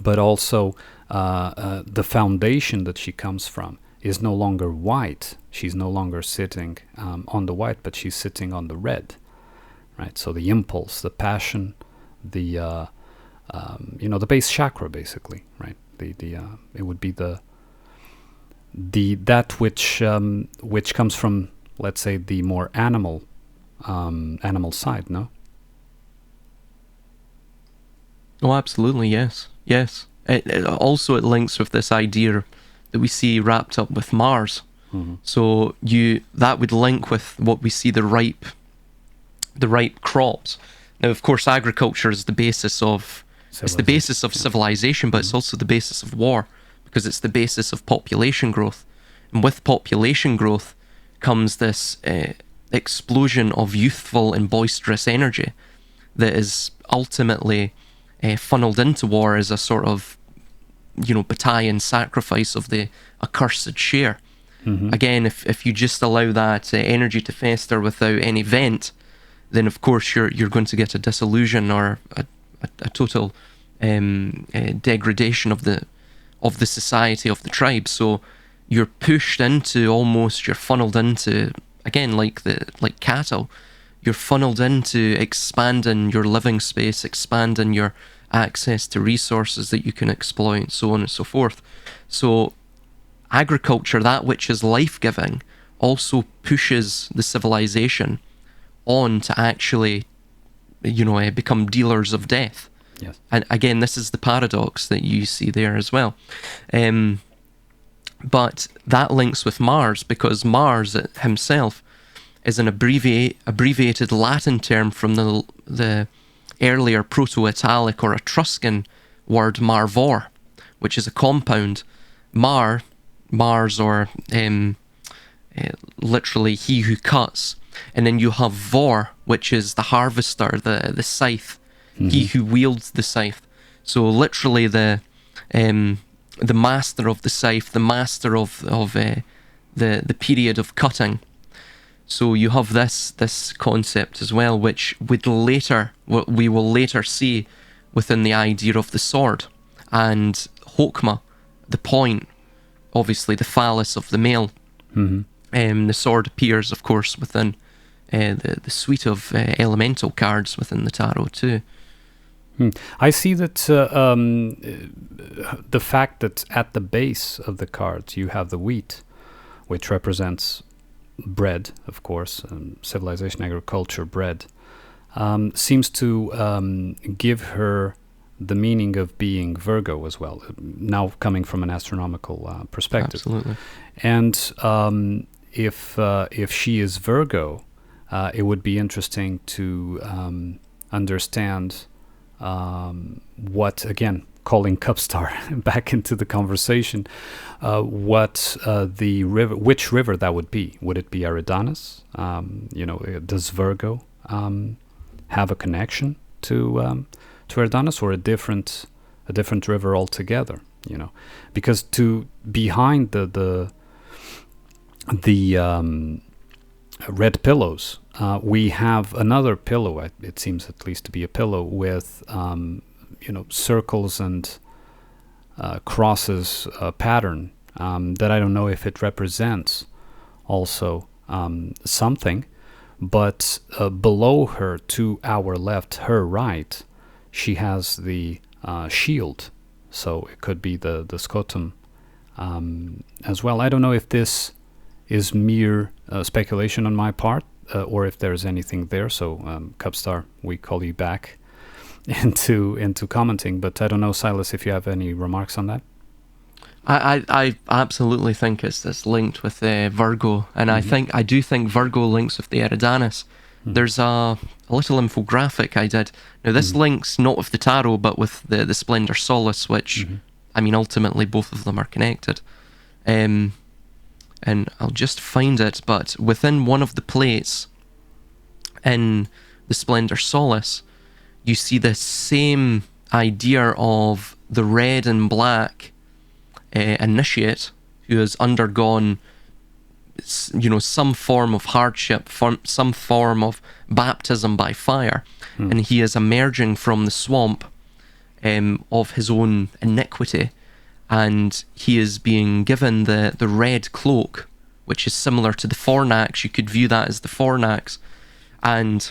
but also the foundation that she comes from is no longer white. She's no longer sitting on the white, but she's sitting on the red, right? So the impulse, the passion, the the base chakra, basically, right? It would be that which comes from, let's say, the more animal side, no? Oh, absolutely, yes. Also, it links with this idea that we see wrapped up with Mars. So that would link with what we see the ripe crops. Now, of course, agriculture is the basis of civilization, but it's also the basis of war, because it's the basis of population growth. And with population growth comes this explosion of youthful and boisterous energy that is ultimately funneled into war as a sort of, battalion sacrifice of the accursed share. Again, if you just allow that energy to fester without any vent, then of course you're going to get a dissolution or a total degradation of the society, of the tribe. So you're pushed into, you're funneled into, again, like cattle, you're funneled into expanding your living space, expanding your access to resources that you can exploit, so on and so forth. So agriculture, that which is life-giving, also pushes the civilization on to actually, become dealers of death. Yes. And again, this is the paradox that you see there as well. But that links with Mars, because Mars himself is an abbreviated Latin term from the earlier Proto-Italic or Etruscan word marvor, which is a compound. Mars, or literally he who cuts. And then you have vor, which is the harvester, the scythe, he who wields the scythe. So literally the master of the scythe, the master of the period of cutting. So you have this concept as well, which we will later see within the idea of the sword. And Hokmah, the point, obviously the phallus of the male. The sword appears, of course, within the suite of elemental cards within the tarot too. I see that the fact that at the base of the cards you have the wheat, which represents bread, of course, civilization, agriculture, bread, seems to give her the meaning of being Virgo as well, now coming from an astronomical perspective. Absolutely. And if she is Virgo, it would be interesting to understand what, again, calling Cupstar back into the conversation, what the river, which river that would be. Would it be Eridanus? Does Virgo have a connection to Eridanus, or a different river altogether? Because behind the red pillows, we have another pillow. It seems at least to be a pillow with circles and crosses pattern that I don't know if it represents also something, but below her, to our left, her right, she has the shield, so it could be the scotum as well. I don't know if this is mere speculation on my part, or if there's anything there. So Cupstar, we call you back into commenting, but I don't know, Silas, if you have any remarks on that. I absolutely think it's linked with Virgo, and I do think Virgo links with the Eridanus. There's a little infographic I did. Now this links not with the tarot, but with the Splendor Solace, which ultimately both of them are connected. And I'll just find it, but within one of the plates in the Splendor Solace, you see the same idea of the red and black initiate who has undergone some form of hardship, some form of baptism by fire, and he is emerging from the swamp of his own iniquity, and he is being given the red cloak, which is similar to the fornax. You could view that as the fornax, and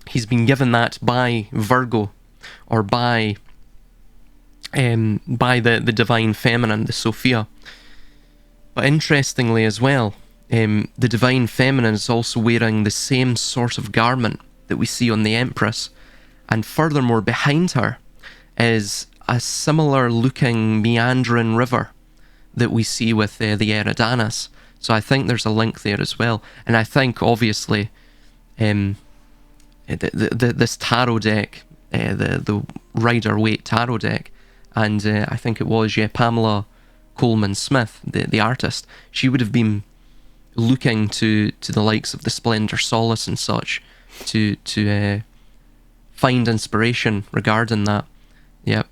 he's been given that by Virgo, or by the divine feminine, the Sophia. But interestingly as well, the divine feminine is also wearing the same sort of garment that we see on the Empress, and furthermore behind her is a similar looking meandering river that we see with the Eridanos. So I think there's a link there as well. And I think, obviously, this tarot deck, the Rider-Waite tarot deck, and I think it was, Pamela Coleman Smith, the artist, she would have been looking to the likes of the Splendor Solace and such to find inspiration regarding that. Yeah.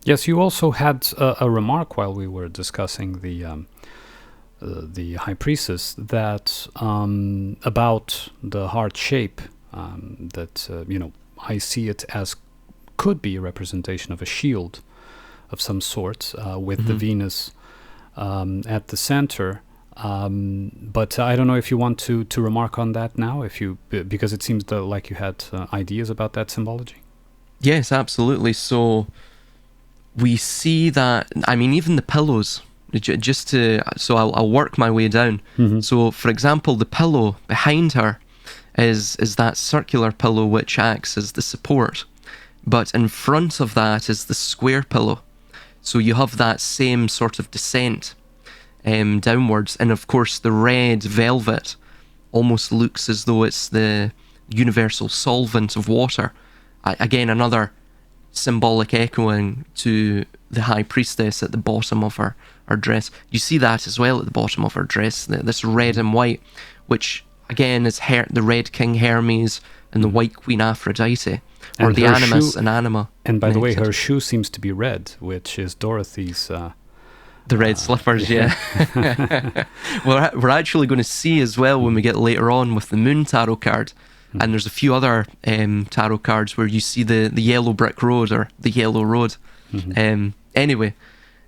Yes, you also had a remark while we were discussing the High Priestess that about the heart shape, that I see it as could be a representation of a shield of some sort, with the Venus at the center. But I don't know if you want to remark on that now, because it seems like you had ideas about that symbology. Yes, absolutely. So we see that, I mean, even the pillows, so I'll work my way down. So, for example, the pillow behind her is that circular pillow which acts as the support. But in front of that is the square pillow. So you have that same sort of descent downwards. And of course, the red velvet almost looks as though it's the universal solvent of water. Again, another symbolic echoing to the High Priestess at the bottom of her dress. You see that as well at the bottom of her dress, this red and white, which again is the Red King Hermes and the White Queen Aphrodite, or and the Animus and Anima. And by the way, her shoe seems to be red, which is Dorothy's... the red slippers, yeah. We're actually going to see as well when we get later on with the Moon Tarot card, and there's a few other tarot cards where you see the yellow brick road, or the yellow road. Anyway,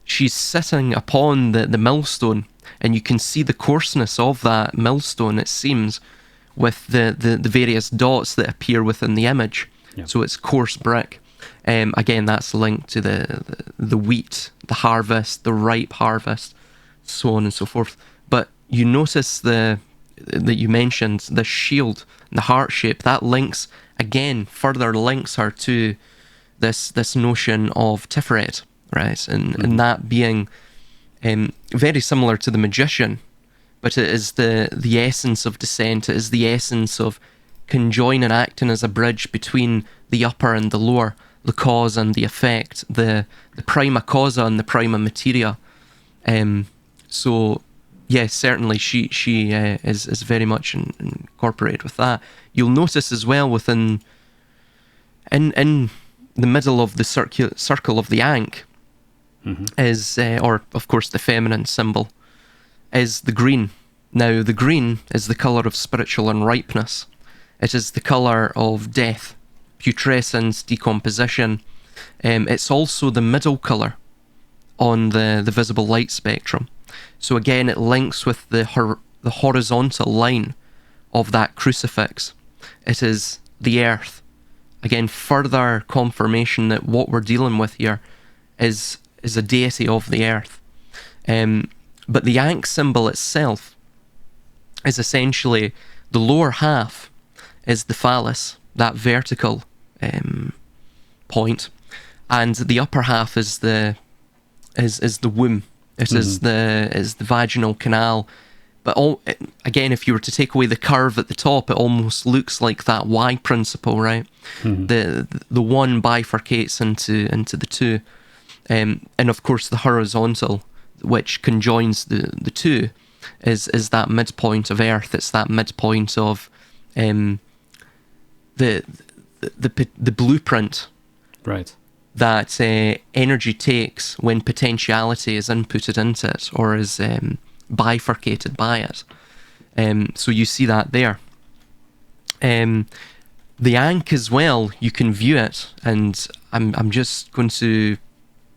she's sitting upon the millstone, and you can see the coarseness of that millstone, it seems, with the various dots that appear within the image. Yeah. So it's coarse brick. Again, that's linked to the wheat, the harvest, the ripe harvest, so on and so forth. But you notice that you mentioned the shield, the heart shape, that further links her to this notion of Tiferet, right? And that being very similar to the magician, but it is the essence of descent. It is the essence of conjoining, acting as a bridge between the upper and the lower, the cause and the effect, the prima causa and the prima materia. So yes, certainly she is very much incorporated with that. You'll notice as well within in the middle of the circle of the Ankh is, or of course the feminine symbol, is the green. Now the green is the colour of spiritual unripeness. It is the colour of death, putrescence, decomposition. It's also the middle colour on the visible light spectrum. So again, it links with the horizontal line of that crucifix. It is the earth. Again, further confirmation that what we're dealing with here is a deity of the earth. But the Ankh symbol itself is essentially the lower half is the phallus, that vertical point, and the upper half is the womb. It is the vaginal canal. But again, if you were to take away the curve at the top, it almost looks like that Y principle, right? The one bifurcates into the two, and of course the horizontal, which conjoins the two, is that midpoint of Earth. It's that midpoint of the blueprint, right? That energy takes when potentiality is inputted into it, or is bifurcated by it. So you see that there. The Ankh as well, you can view it, and I'm just going to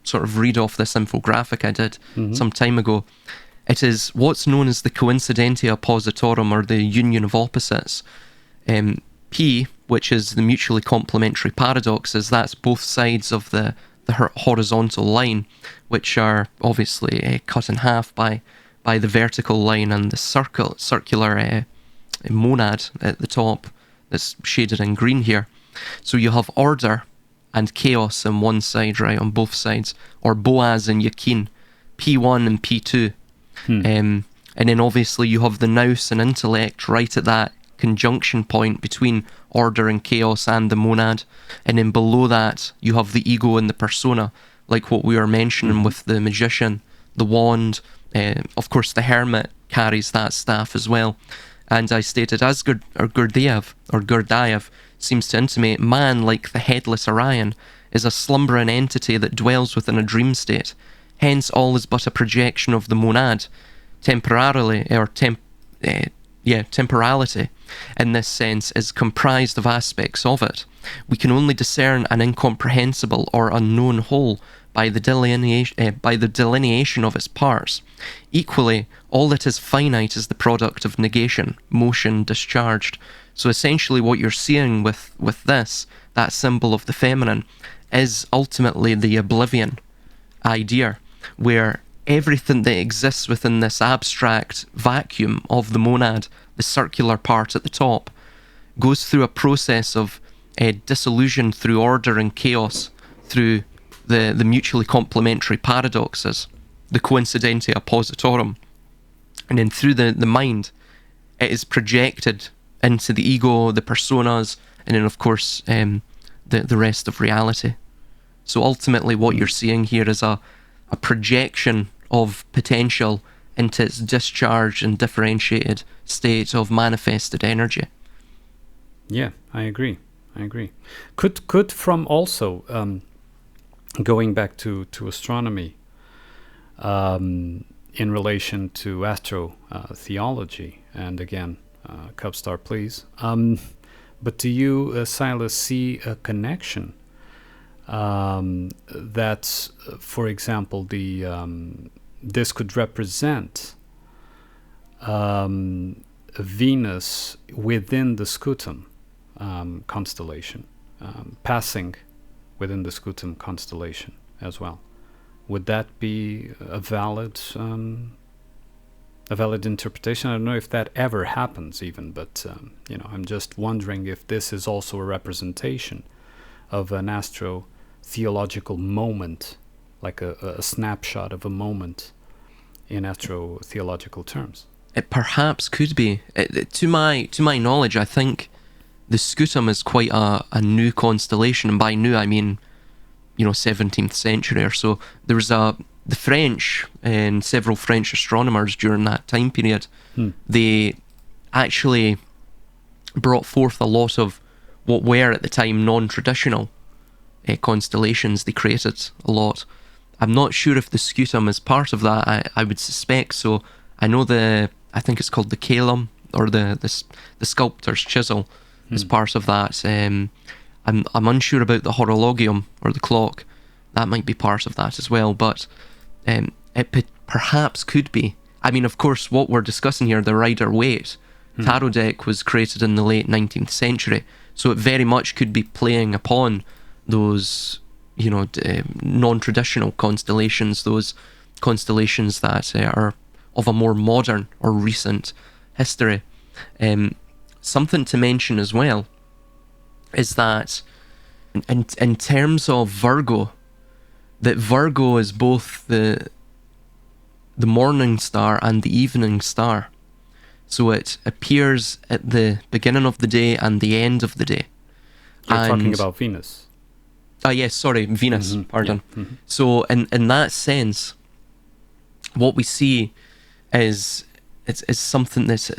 sort of read off this infographic I did some time ago. It is what's known as the coincidentia oppositorum, or the union of opposites. P, which is the mutually complementary paradoxes, that's both sides of the horizontal line, which are obviously cut in half by the vertical line and the circular monad at the top that's shaded in green here. So you have order and chaos on one side, right, on both sides, or Boaz and Yakin, P1 and P2. And then obviously you have the nous and intellect right at that conjunction point between order and chaos and the monad. And then below that, you have the ego and the persona, like what we were mentioning with the magician, the wand. Of course, the hermit carries that staff as well. And I stated, as Gurdjieff seems to intimate, man, like the headless Orion, is a slumbering entity that dwells within a dream state. Hence, all is but a projection of the monad, temporality in this sense is comprised of aspects of it. We can only discern an incomprehensible or unknown whole by the delineation of its parts. Equally, all that is finite is the product of negation, motion discharged. So essentially what you're seeing with this, that symbol of the feminine, is ultimately the oblivion idea, where everything that exists within this abstract vacuum of the monad, the circular part at the top, goes through a process of dissolution through order and chaos, through the mutually complementary paradoxes, the coincidentia oppositorum. And then through the mind, it is projected into the ego, the personas, and then of course the rest of reality. So ultimately what you're seeing here is a projection of potential into its discharged and differentiated state of manifested energy. Yeah, I agree. Could from also going back to astronomy in relation to astro theology, and again, Cubstar, please. But do you, Silas, see a connection that, for example, this could represent Venus within the Scutum constellation, passing within the Scutum constellation as well? Would that be a valid interpretation? I don't know if that ever happens even, but I'm just wondering if this is also a representation of an astro-theological moment, like a snapshot of a moment in astro-theological terms. It perhaps could be. To my knowledge, I think the Scutum is quite a new constellation, and by new I mean 17th century or so. There was the French and several French astronomers during that time period. They actually brought forth a lot of what were at the time non-traditional constellations. They created a lot. I'm not sure if the Scutum is part of that. I would suspect so. I know I think it's called the Calum, or the sculptor's chisel is part of that. I'm unsure about the horologium, or the clock. That might be part of that as well, but it perhaps could be. I mean, of course, what we're discussing here, the Rider-Waite tarot deck was created in the late 19th century, so it very much could be playing upon those, non-traditional constellations, those constellations that are of a more modern or recent history. Something to mention as well is that in terms of Virgo, that Virgo is both the morning star and the evening star. So it appears at the beginning of the day and the end of the day. You're talking about Venus. Yes, sorry, Venus, pardon. Yeah. So in that sense, what we see is something that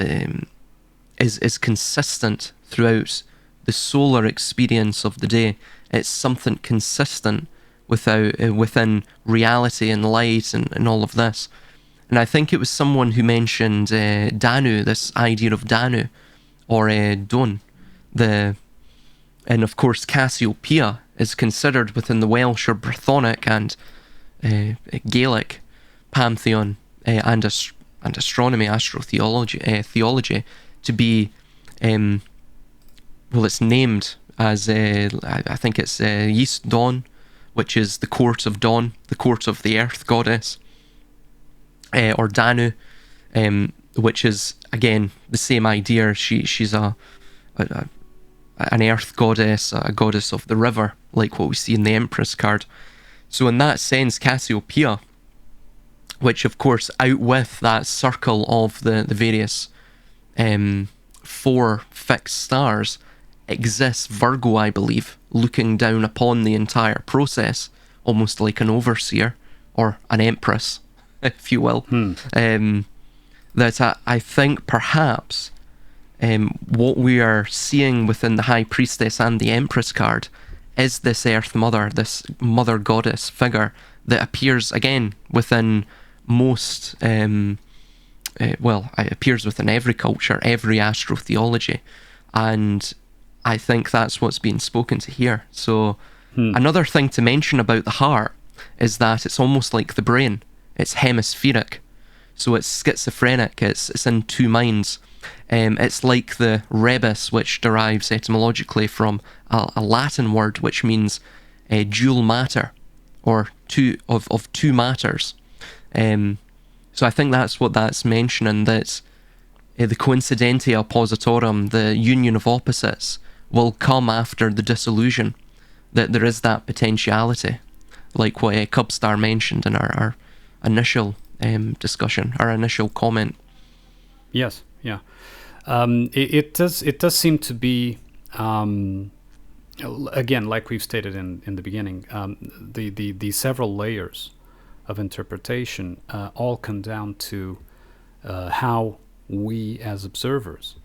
is consistent throughout the solar experience of the day. It's something consistent within reality and light and all of this. And I think it was someone who mentioned Danu, this idea of Danu, or Don. And of course Cassiopeia is considered within the Welsh or Brythonic and Gaelic pantheon and astronomy, theology to be, it's named as, I think it's East Dawn, which is the court of dawn, the court of the earth goddess, or Danu, which is again the same idea. She's a an earth goddess, a goddess of the river, like what we see in the Empress card. So in that sense, Cassiopeia, which of course out with that circle of the various 4 fixed stars, exists Virgo, I believe, looking down upon the entire process, almost like an overseer, or an empress, if you will. That I think perhaps what we are seeing within the High Priestess and the Empress card is this Earth Mother, this Mother Goddess figure that appears again within most, it appears within every culture, every astrotheology, and I think that's what's being spoken to here. So another thing to mention about the heart is that it's almost like the brain. It's hemispheric, so it's schizophrenic, it's in 2 minds. It's like the rebus, which derives etymologically from a Latin word which means dual matter, or of 2 matters. So I think that's what that's mentioning, that the coincidentia oppositorum, the union of opposites, will come after the dissolution, that there is that potentiality, like what Cubstar mentioned in our initial discussion, our initial comment. Yes, yeah. It does seem to be, again, like we've stated in the beginning, the several layers of interpretation all come down to how we as observers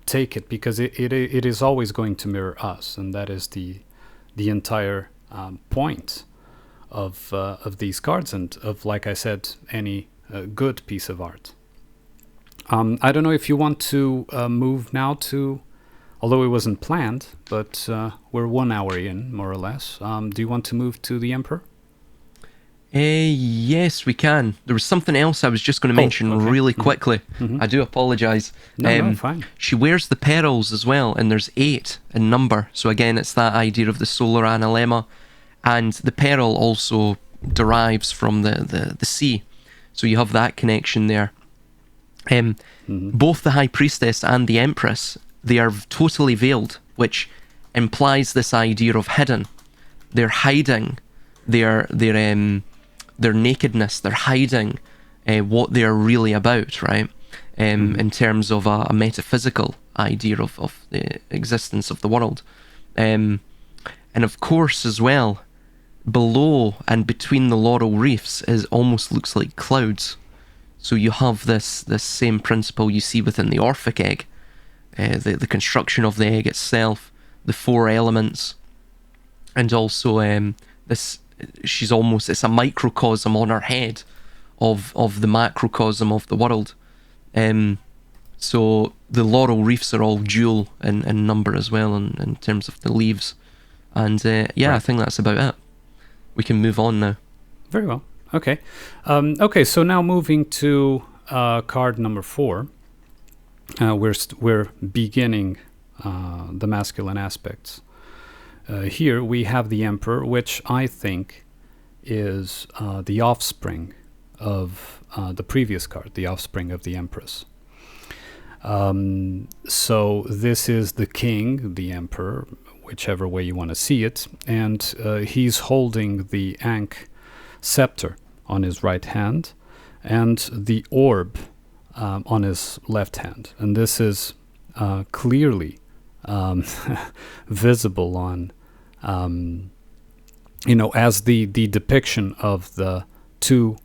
take it, because it is always going to mirror us, and that is the entire point of these cards, and of, like I said, any good piece of art. I don't know if you want to move now to, although it wasn't planned, but we're 1 hour in, more or less. Do you want to move to the Emperor? Yes, we can. There was something else I was just going to mention really quickly. I do apologise. No, fine. She wears the pearls as well, and there's 8 in number. So again, it's that idea of the solar analemma, and the pearl also derives from the sea. So you have that connection there. Both the High Priestess and the Empress, they are totally veiled, which implies this idea of hidden. They're hiding their nakedness. They're hiding what they're really about, right? In terms of a metaphysical idea of the existence of the world. And of course, as well, below and between the laurel wreaths almost looks like clouds. So you have this same principle you see within the Orphic egg, the construction of the egg itself, the 4 elements, and also it's a microcosm on her head of the macrocosm of the world. So the laurel wreaths are all dual in number as well, in terms of the leaves. And right. I think that's about it. We can move on now. Very well. Okay. So now moving to card number 4. We're beginning the masculine aspects. Here we have the Emperor, which I think is the offspring of the previous card, the offspring of the Empress. So this is the king, the Emperor, whichever way you want to see it, and he's holding the Ankh scepter on his right hand and the orb on his left hand. And this is clearly visible on, as the depiction of the 2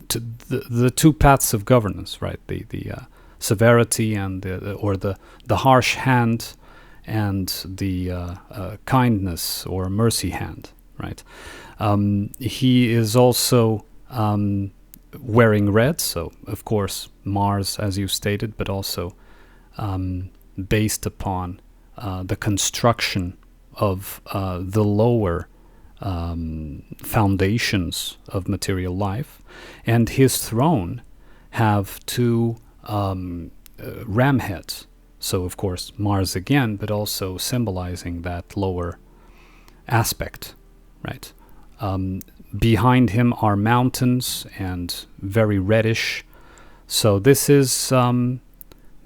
the 2 paths of governance, right? The severity and the harsh hand, and the kindness or mercy hand, right? He is also wearing red, so of course Mars, as you stated, but also based upon the construction of the lower foundations of material life. And his throne have 2 ram heads. So, of course, Mars again, but also symbolizing that lower aspect, right? Behind him are mountains and very reddish. So this is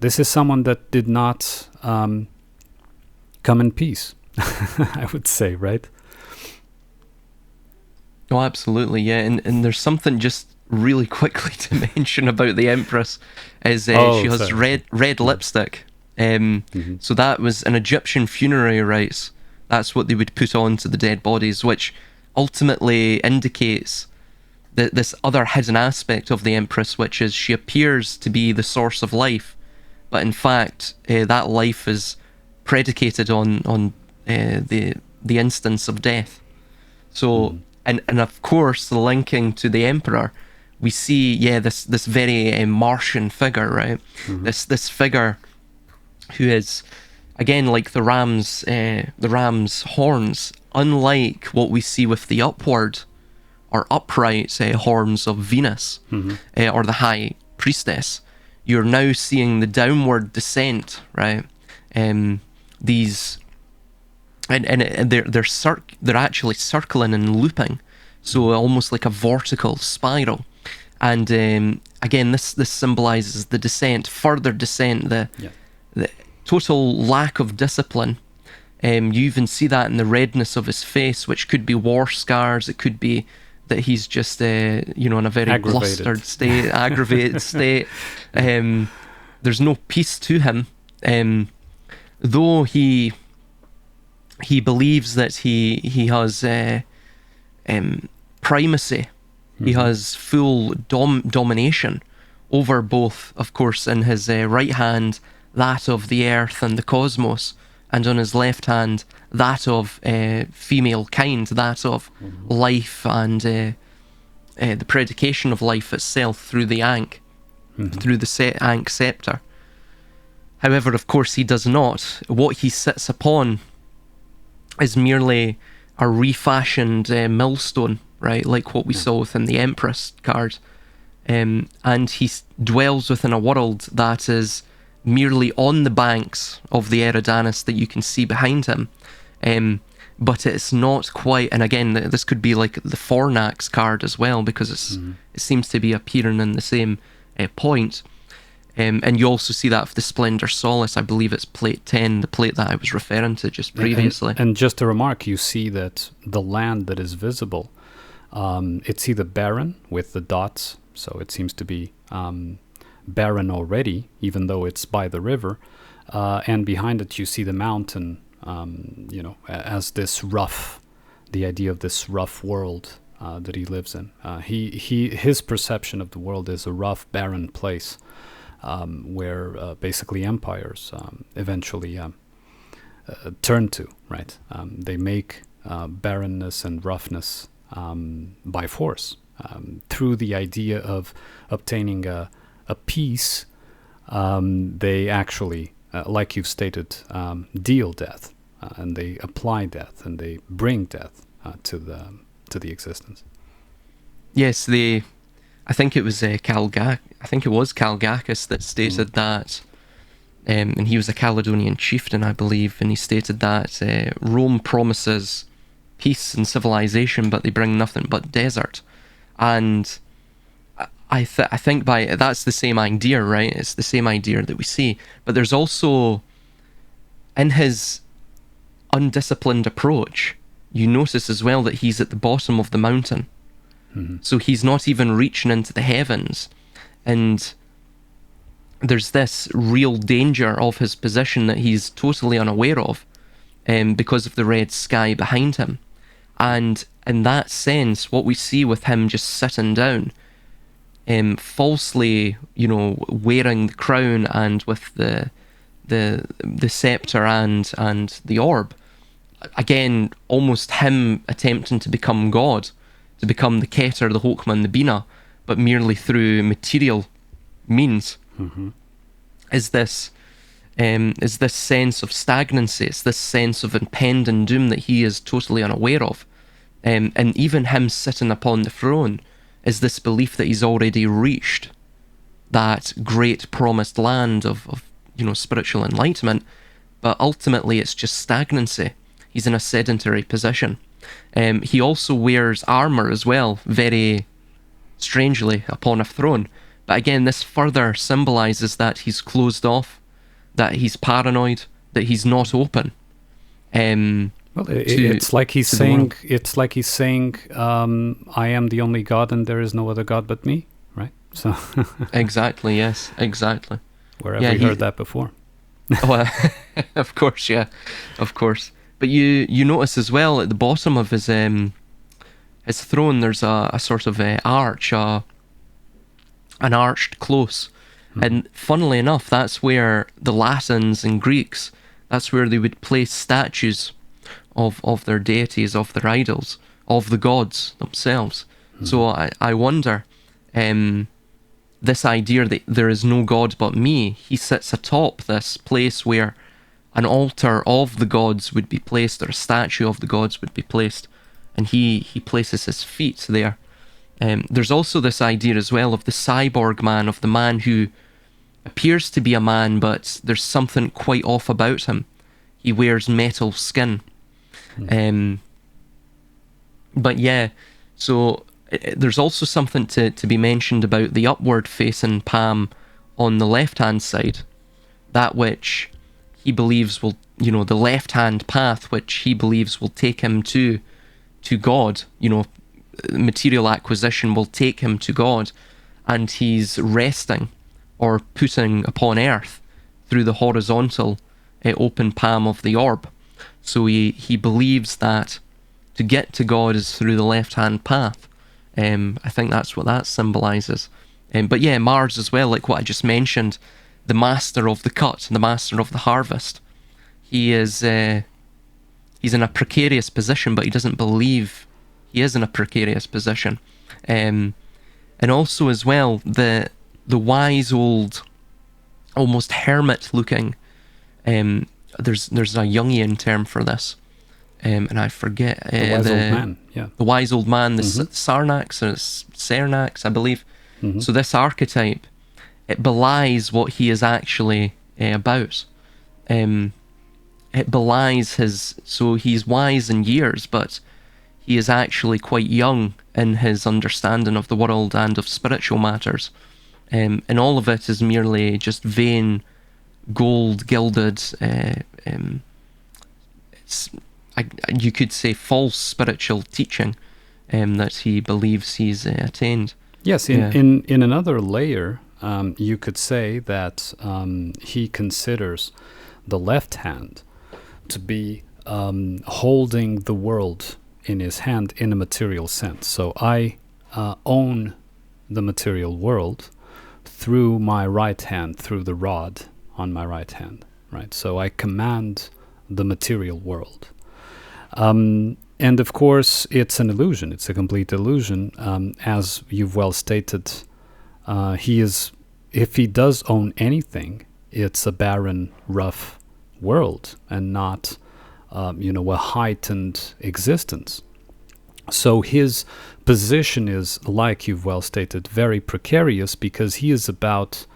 This is someone that did not come in peace, I would say, right? Oh, absolutely, yeah. And there's something just really quickly to mention about the Empress is she has sorry. red lipstick. So that was an Egyptian funerary rites. That's what they would put on to the dead bodies, which ultimately indicates this other hidden aspect of the Empress, which is she appears to be the source of life, but in fact that life is predicated on the instance of death. So and of course the linking to the Emperor, we see this very Martian figure, right? This figure who is again like the ram's horns, unlike what we see with the upward or upright horns of Venus or the High Priestess. You're now seeing the downward descent, right? These and they're actually circling and looping, so almost like a vertical spiral. And again, this symbolizes the descent, further descent, the total lack of discipline. You even see that in the redness of his face, which could be war scars. It could be that he's just, in a very blustered state, aggravated state. There's no peace to him, though he believes that he has primacy. He has full domination over both, of course, in his right hand, that of the earth and the cosmos, and on his left hand, that of female kind, that of life and the predication of life itself through the Ankh, through the Ankh scepter. However, of course, he does not. What he sits upon is merely a refashioned millstone, right, like what we saw within the Empress card. And he dwells within a world that is merely on the banks of the Eridanus that you can see behind him. But it's not quite, and again, this could be like the Fornax card as well, because it seems to be appearing in the same point. And you also see that for the Splendor Solace. I believe it's plate 10, the plate that I was referring to just previously. And just a remark, you see that the land that is visible, it's either barren with the dots, so it seems to be barren already, even though it's by the river, and behind it you see the mountain, as this rough, the idea of this rough world that he lives in. His perception of the world is a rough, barren place, where basically empires eventually turn to, right? They make barrenness and roughness by force, through the idea of obtaining a peace. They actually, like you've stated, deal death, and they apply death, and they bring death to the existence. Yes, I think it was Calgacus that stated that, and he was a Caledonian chieftain, I believe, and he stated that Rome promises peace and civilization, but they bring nothing but desert. And I think that's the same idea, right? It's the same idea that we see. But there's also, in his undisciplined approach, you notice as well that he's at the bottom of the mountain. So he's not even reaching into the heavens. And there's this real danger of his position that he's totally unaware of, because of the red sky behind him. And in that sense, what we see with him just sitting down, falsely, wearing the crown and with the scepter and the orb, again, almost him attempting to become God, to become the Keter, the Hokman, the Bina, but merely through material means, is this sense of stagnancy. It's this sense of impending doom that he is totally unaware of. And even him sitting upon the throne is this belief that he's already reached that great promised land of spiritual enlightenment, but ultimately it's just stagnancy. He's in a sedentary position. He also wears armor as well, very strangely, upon a throne, But again, this further symbolizes that he's closed off, that he's paranoid, that he's not open. Well, it's like he's saying, I am the only God and there is no other God but me, right? So exactly, yes, exactly. Where have we heard that before? Oh, of course, yeah, of course. But you notice as well at the bottom of his throne, there's a sort of arch, an arched close. And funnily enough, that's where the Latins and Greeks, that's where they would place statues of their deities, of their idols, of the gods themselves. So I wonder, this idea that there is no God but me, he sits atop this place where an altar of the gods would be placed, or a statue of the gods would be placed, and he places his feet there. There's also this idea as well of the cyborg man, of the man who appears to be a man, but there's something quite off about him. He wears metal skin. But yeah, so there's also something to be mentioned about the upward facing palm on the left hand side, that which he believes will, the left hand path which he believes will take him to God, material acquisition will take him to God, and he's resting or putting upon earth through the horizontal open palm of the orb. So he believes that to get to God is through the left-hand path. I think that's what that symbolises. But yeah, Mars as well, like what I just mentioned, the master of the cut, the master of the harvest. He is he's in a precarious position, but he doesn't believe he is in a precarious position. And also as well, the wise old, almost hermit-looking, there's a Jungian term for this, and I forget. The wise old man, yeah. The wise old man, the Sarnax, or Cernax, I believe. So this archetype, it belies what he is actually about. It belies so he's wise in years, but he is actually quite young in his understanding of the world and of spiritual matters. And all of it is merely just vain, gold-gilded, you could say false spiritual teaching that he believes he's attained. Yes, in another layer, you could say that he considers the left hand to be holding the world in his hand in a material sense. So I own the material world through my right hand, through the rod on my right hand, right? So I command the material world. And of course, it's an illusion. It's a complete illusion. As you've well stated, if he does own anything, it's a barren, rough world and not, a heightened existence. So his position is, like you've well stated, very precarious, because he is about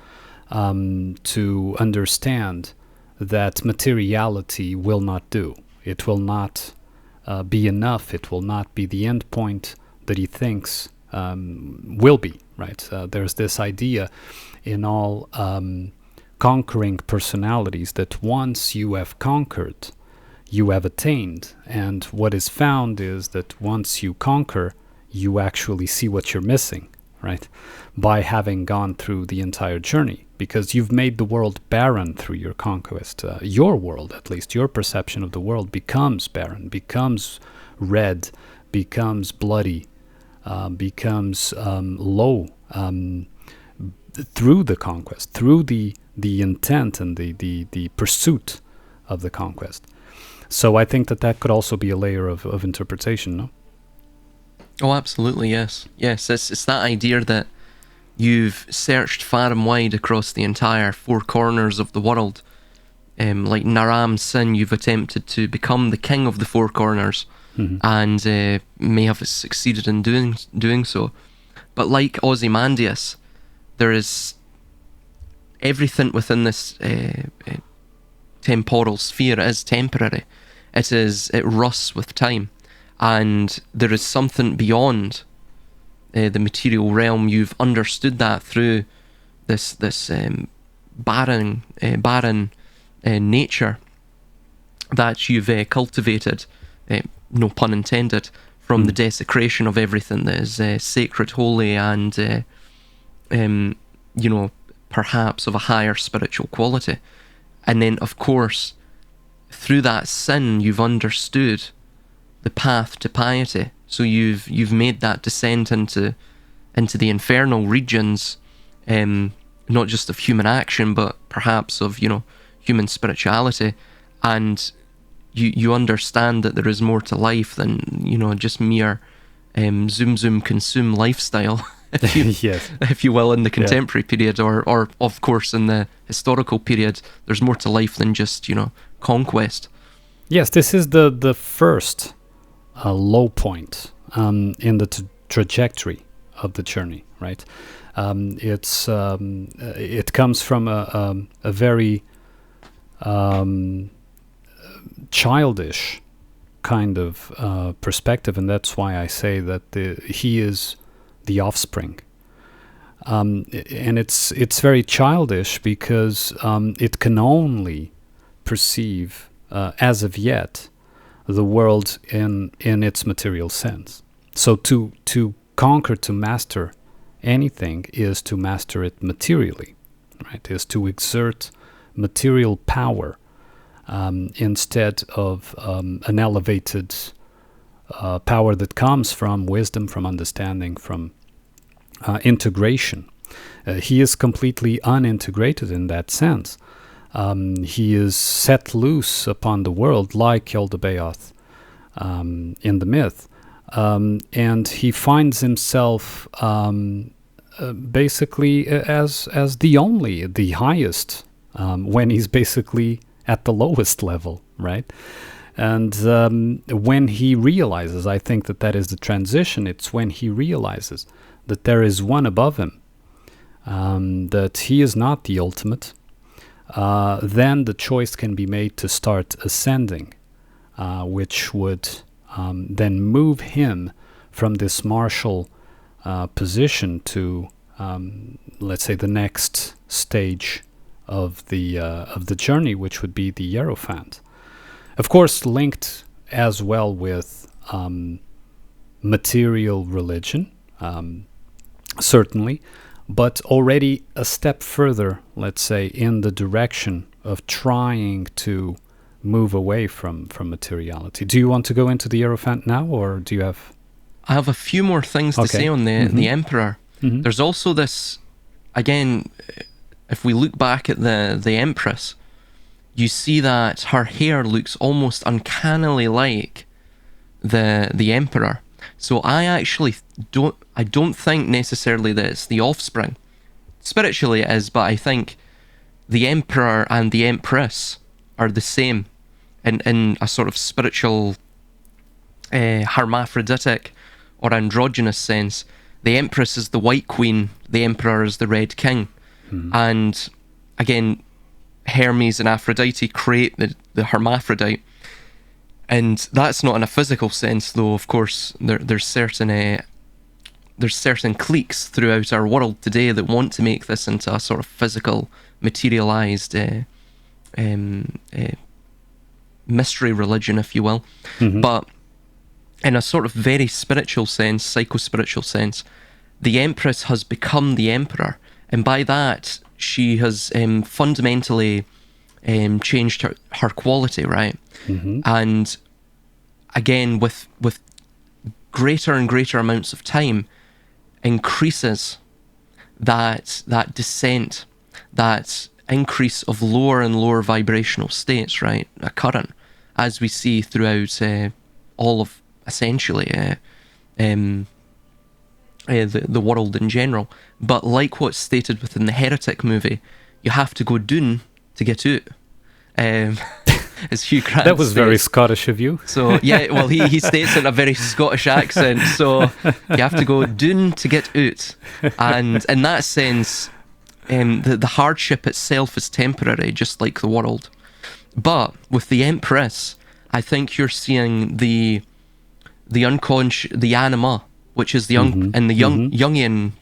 to understand that materiality will not do. It will not be enough. It will not be the end point that he thinks will be, right? There's this idea in all conquering personalities that once you have conquered, you have attained. And what is found is that once you conquer, you actually see what you're missing, right? By having gone through the entire journey, because you've made the world barren through your conquest. Your world, at least, your perception of the world becomes barren, becomes red, becomes bloody, becomes low through the conquest, through the intent and the pursuit of the conquest. So I think that could also be a layer of interpretation, no? Oh, absolutely, yes. Yes, it's that idea that you've searched far and wide across the entire four corners of the world. Like Naram Sin, you've attempted to become the king of the four corners, and may have succeeded in doing so. But like Ozymandias, there is everything within this temporal sphere is temporary. It rusts with time, and there is something beyond the material realm. You've understood that through this barren nature that you've cultivated, no pun intended, from the desecration of everything that is sacred, holy, and perhaps of a higher spiritual quality. And then, of course, through that sin, you've understood the path to piety. So you've made that descent into the infernal regions, not just of human action, but perhaps of human spirituality, and you understand that there is more to life than just mere zoom consume lifestyle, Yes. if you will, in the contemporary period, or of course in the historical period. There's more to life than just conquest. Yes, this is the first low point in the trajectory of the journey, right? It comes from a very childish kind of perspective, and that's why I say that he is the offspring. And it's very childish because it can only perceive, as of yet, the world in its material sense. So to conquer, to master anything is to master it materially, right? Is to exert material power instead of an elevated power that comes from wisdom, from understanding, from integration. He is completely unintegrated in that sense. He is set loose upon the world like Yaldabaoth in the myth. And he finds himself basically as the highest, when he's basically at the lowest level, right? And when he realizes, I think that is the transition, it's when he realizes that there is one above him, that he is not the ultimate, then the choice can be made to start ascending, which would then move him from this martial position to, let's say, the next stage of the journey, which would be the Hierophant. Of course, linked as well with material religion, certainly, but already a step further, let's say, in the direction of trying to move away from materiality. Do you want to go into the Hierophant now, or do you have... I have a few more things to say on the Emperor. Mm-hmm. There's also this, again, if we look back at the Empress, you see that her hair looks almost uncannily like the Emperor. So I actually don't think necessarily that it's the offspring. Spiritually it is, but I think the Emperor and the Empress are the same in a sort of spiritual hermaphroditic or androgynous sense. The Empress is the White Queen, the Emperor is the Red King. Mm-hmm. And again, Hermes and Aphrodite create the hermaphrodite. And that's not in a physical sense, though. Of course, there's certain cliques throughout our world today that want to make this into a sort of physical, materialized mystery religion, if you will. Mm-hmm. But in a sort of very spiritual sense, psycho-spiritual sense, the Empress has become the Emperor, and by that she has fundamentally changed her quality, right? Mm-hmm. And again, with greater and greater amounts of time, increases that descent, that increase of lower and lower vibrational states, right, occurring, as we see throughout all of essentially the world in general. But like what's stated within the Heretic movie, you have to go down to get out. As Hugh Grant that was states. Very Scottish of you. So yeah, well he states it in a very Scottish accent, so you have to go down to get out. And in that sense, the hardship itself is temporary, just like the world. But with the Empress, I think you're seeing the unconscious, the anima, which is the Jungian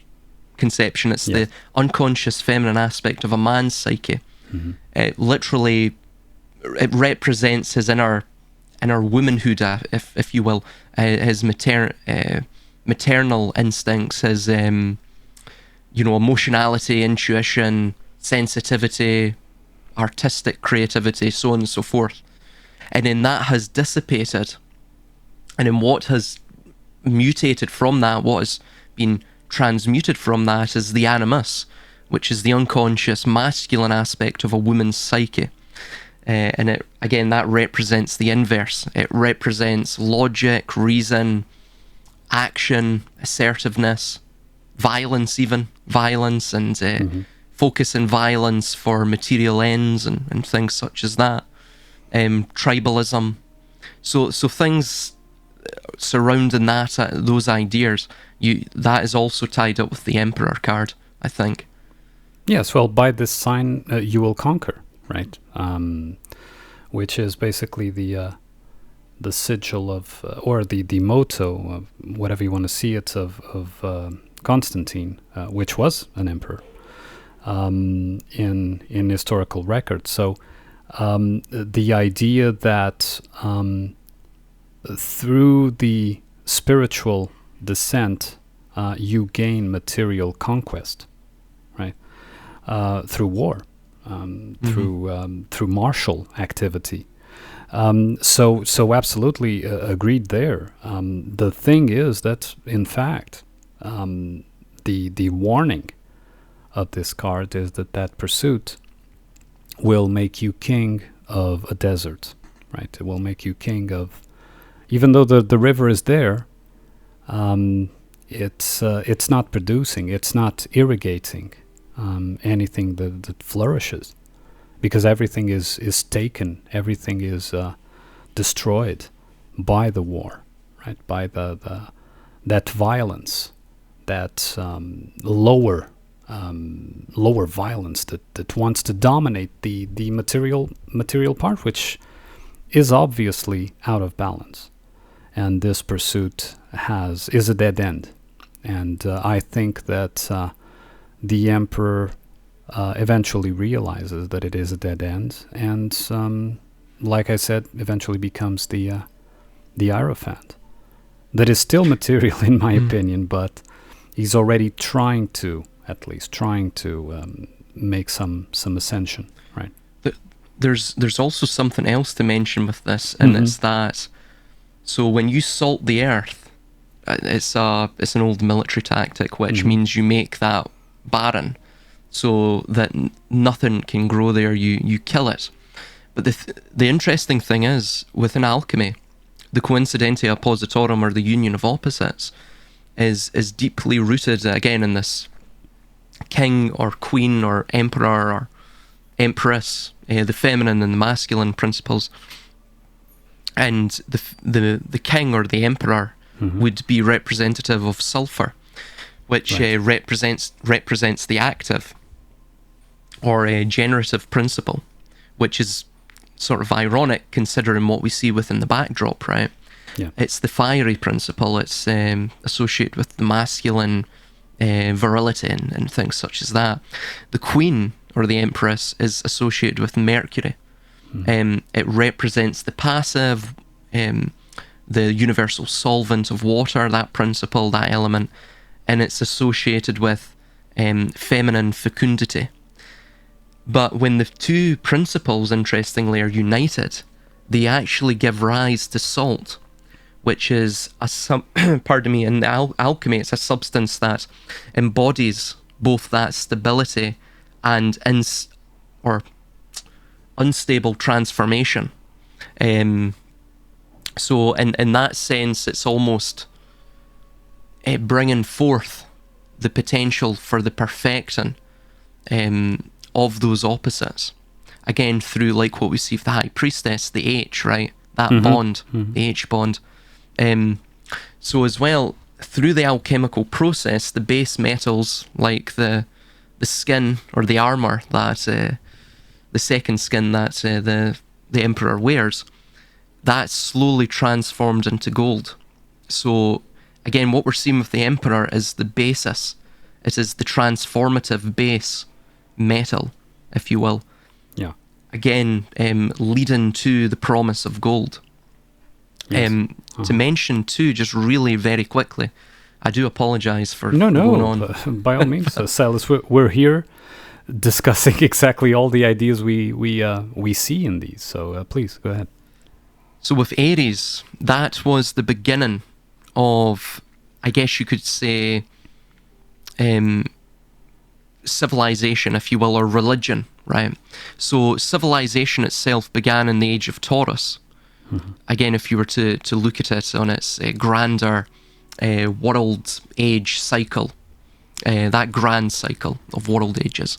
conception. It's the unconscious feminine aspect of a man's psyche. It literally, it represents his inner womanhood, if you will, his maternal instincts, his emotionality, intuition, sensitivity, artistic creativity, so on and so forth. And then that has dissipated, and then what has mutated from that, what has been transmuted from that, is the animus, which is the unconscious masculine aspect of a woman's psyche. And it, again, that represents the inverse. It represents logic, reason, action, assertiveness, violence, and focus on violence for material ends and things such as that. Tribalism. So things surrounding that, those ideas, that is also tied up with the Emperor card, I think. Yes, well, by this sign you will conquer, right? Which is basically the sigil of, or the motto of, whatever you want to see it, of Constantine, which was an emperor in historical records. So the idea that through the spiritual descent you gain material conquest, right? Through war, through martial activity. So absolutely agreed there. The thing is that, in fact, the warning of this card is that pursuit will make you king of a desert, right? It will make you king of, even though the river is there, it's not producing, it's not irrigating anything that flourishes, because everything is taken, everything is destroyed by the war, right? By that violence, that lower violence that wants to dominate the material part, which is obviously out of balance. And this pursuit is a dead end. And I think that the Emperor eventually realizes that it is a dead end, and like I said, eventually becomes the Hierophant. That is still material in my opinion, but he's already trying to make some ascension, right? There's also something else to mention with this, and it's that, so when you salt the earth, it's an old military tactic, which means you make that barren, so that nothing can grow there. You kill it. But the interesting thing is, within alchemy, the coincidentia oppositorum, or the union of opposites, is deeply rooted, again, in this king or queen or emperor or empress, the feminine and the masculine principles. And the king or the emperor would be representative of sulfur, which represents the active or a generative principle, which is sort of ironic considering what we see within the backdrop, right? Yeah. It's the fiery principle. It's associated with the masculine virility and things such as that. The queen or the empress is associated with Mercury. It represents the passive, the universal solvent of water, that principle, that element, and it's associated with feminine fecundity. But when the two principles, interestingly, are united, they actually give rise to salt, which is pardon me, in alchemy, it's a substance that embodies both that stability and unstable transformation. So in that sense, it's almost bringing forth the potential for the perfecting of those opposites. Again, through, like what we see with the High Priestess, the H, right? That bond, the H bond. So as well, through the alchemical process, the base metals, like the skin or the armor that the second skin that the Emperor wears, that's slowly transformed into gold. So again, what we're seeing with the Emperor is the basis It is the transformative base metal, if you will. Yeah. Again, leading to the promise of gold. Yes. To mention too, just really very quickly, I do apologise for No, going on. by all means, Silas, we're here discussing exactly all the ideas we see in these. So please go ahead. So with Aries, that was the beginning of, I guess you could say, civilization, if you will, or religion, right? So civilization itself began in the age of Taurus. Mm-hmm. Again, if you were to look at it on its grander world age cycle, that grand cycle of world ages.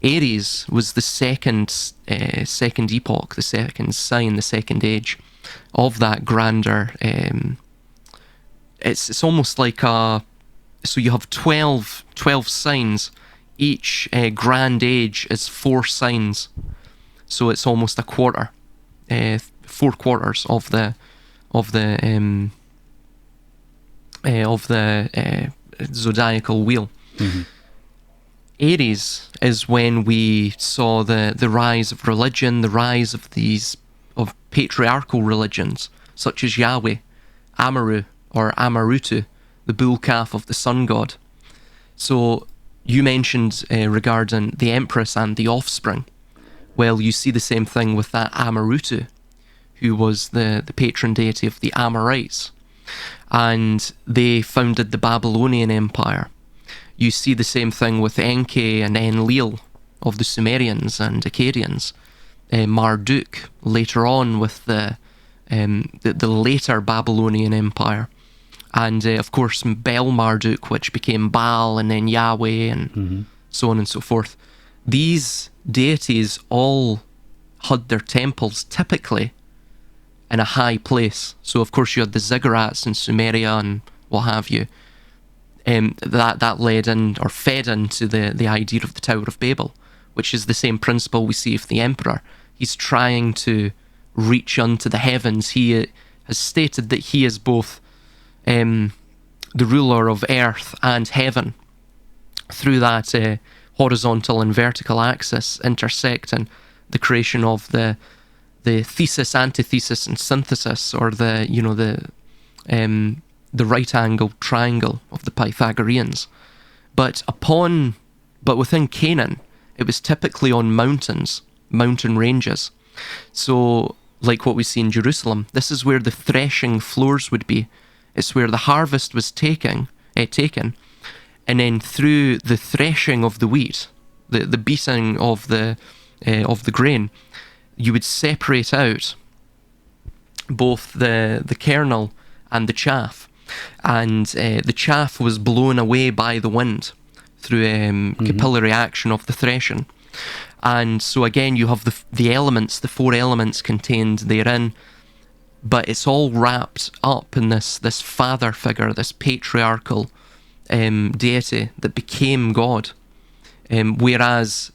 Aries was the second epoch, the second sign, the second age of that grander. It's almost like so you have 12 signs. Each grand age is 4 signs, so it's almost a quarter, 4 quarters of the zodiacal wheel. Mm-hmm. Aries is when we saw the rise of religion, the rise of patriarchal religions such as Yahweh, Amaru or Amarutu, the bull calf of the sun god. So you mentioned regarding the Empress and the offspring. Well, you see the same thing with that Amarutu, who was the patron deity of the Amorites, and they founded the Babylonian Empire. You see the same thing with Enki and Enlil of the Sumerians and Akkadians. Marduk later on with the later Babylonian Empire. And of course Bel Marduk, which became Baal and then Yahweh and so on and so forth. These deities all had their temples typically in a high place. So of course you had the ziggurats in Sumeria and what have you. That led in or fed into the idea of the Tower of Babel, which is the same principle we see of the Emperor. He's trying to reach unto the heavens. He has stated that he is both the ruler of earth and heaven through that horizontal and vertical axis intersecting the creation of the thesis, antithesis, and synthesis, or the right angle triangle of the Pythagoreans. But within Canaan, it was typically on mountains, mountain ranges. So, like what we see in Jerusalem, this is where the threshing floors would be. It's where the harvest was taken, and then through the threshing of the wheat, the beating of the grain, you would separate out both the kernel and the chaff, and the chaff was blown away by the wind through capillary action of the threshing. And so again, you have the elements, the 4 elements contained therein, but it's all wrapped up in this father figure, this patriarchal deity that became God. Whereas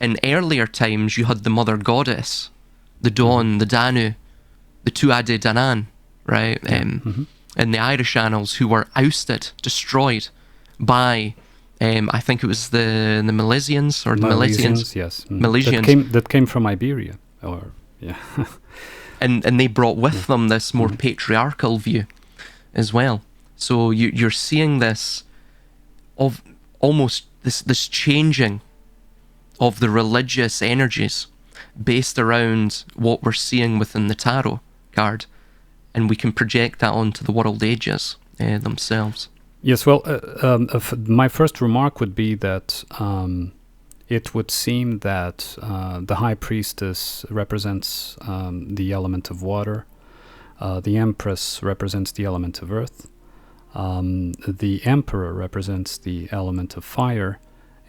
in earlier times, you had the mother goddess, the Dawn, the Danu, the Tuatha Dé Danann, right? In the Irish annals, who were ousted, destroyed by, I think it was the Milesians or the Milesians. Yes. Milesians. That came from Iberia, And they brought with them this more patriarchal view as well. So you're seeing this of almost this changing of the religious energies based around what we're seeing within the tarot card, and we can project that onto the world ages themselves. Yes, well, my first remark would be that it would seem that the High Priestess represents the element of water, the Empress represents the element of earth, the Emperor represents the element of fire,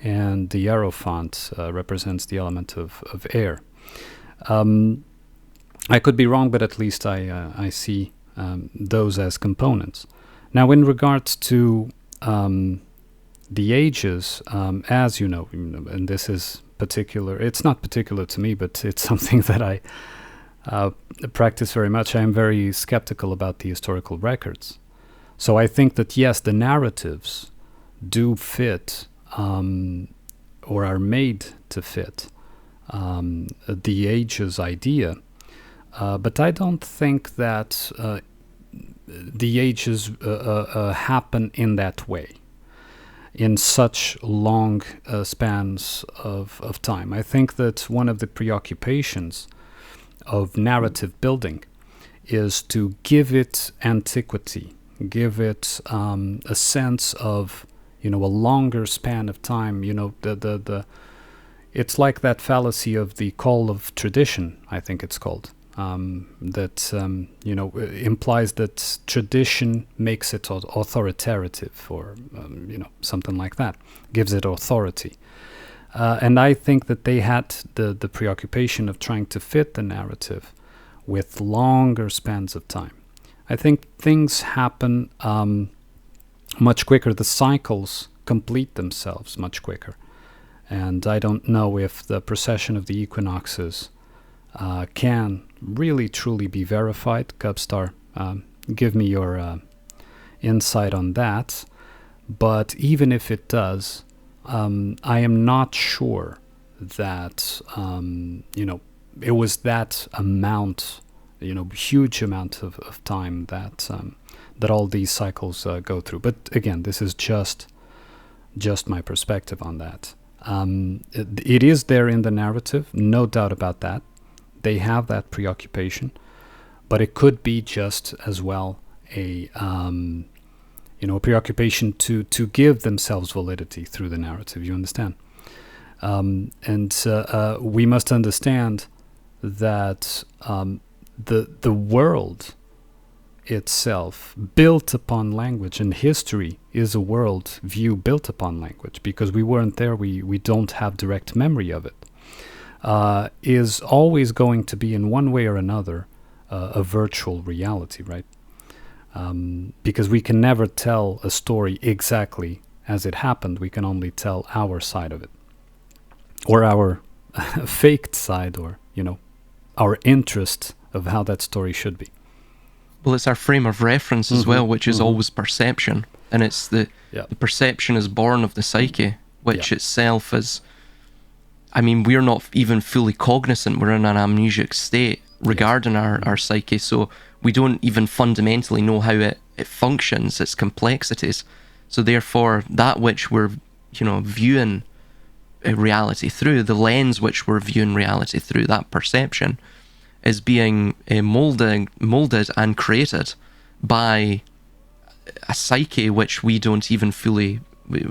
and the Hierophant represents the element of air. I could be wrong, but at least I see those as components. Now, in regards to the ages, as you know, and this is particular, it's not particular to me, but it's something that I practice very much. I am very skeptical about the historical records. So I think that, yes, the narratives do fit, or are made to fit the age's idea. But I don't think that the ages happen in that way, in such long spans of time. I think that one of the preoccupations of narrative building is to give it antiquity, give it a sense of, a longer span of time. It's like that fallacy of the call of tradition, I think it's called, that implies that tradition makes it authoritative, or something like that, gives it authority. And I think that they had the preoccupation of trying to fit the narrative with longer spans of time. I think things happen much quicker. The cycles complete themselves much quicker. And I don't know if the precession of the equinoxes can really truly be verified. Cubstar, give me your insight on that. But even if it does, I am not sure that it was that amount, huge amount of time that all these cycles go through. But again, this is just my perspective on that. It is there in the narrative, no doubt about that. They have that preoccupation, but it could be just as well a preoccupation to give themselves validity through the narrative. You understand? And we must understand that the world itself built upon language, and history is a world view built upon language, because we weren't there, we don't have direct memory of it, is always going to be in one way or another a virtual reality, right? Because we can never tell a story exactly as it happened. We can only tell our side of it, or our faked side, or our interest of how that story should be. Well, it's our frame of reference as well, which is always perception. And it's the perception is born of the psyche, which itself is, we're not even fully cognizant. We're in an amnesic state regarding our psyche, so we don't even fundamentally know how it functions, its complexities. So therefore, that which we're, viewing reality through, the lens which we're viewing reality through, that perception, is being molded and created by a psyche which we don't even fully, we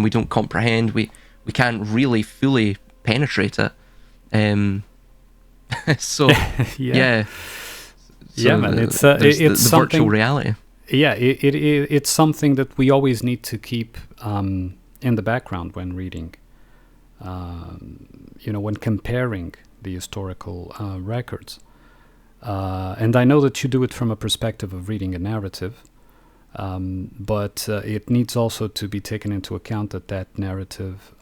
don't comprehend, we can't really fully penetrate it. So yeah. So man, it's the virtual reality. Yeah, it's something that we always need to keep in the background when reading, when comparing the historical records. And I know that you do it from a perspective of reading a narrative, but it needs also to be taken into account that narrative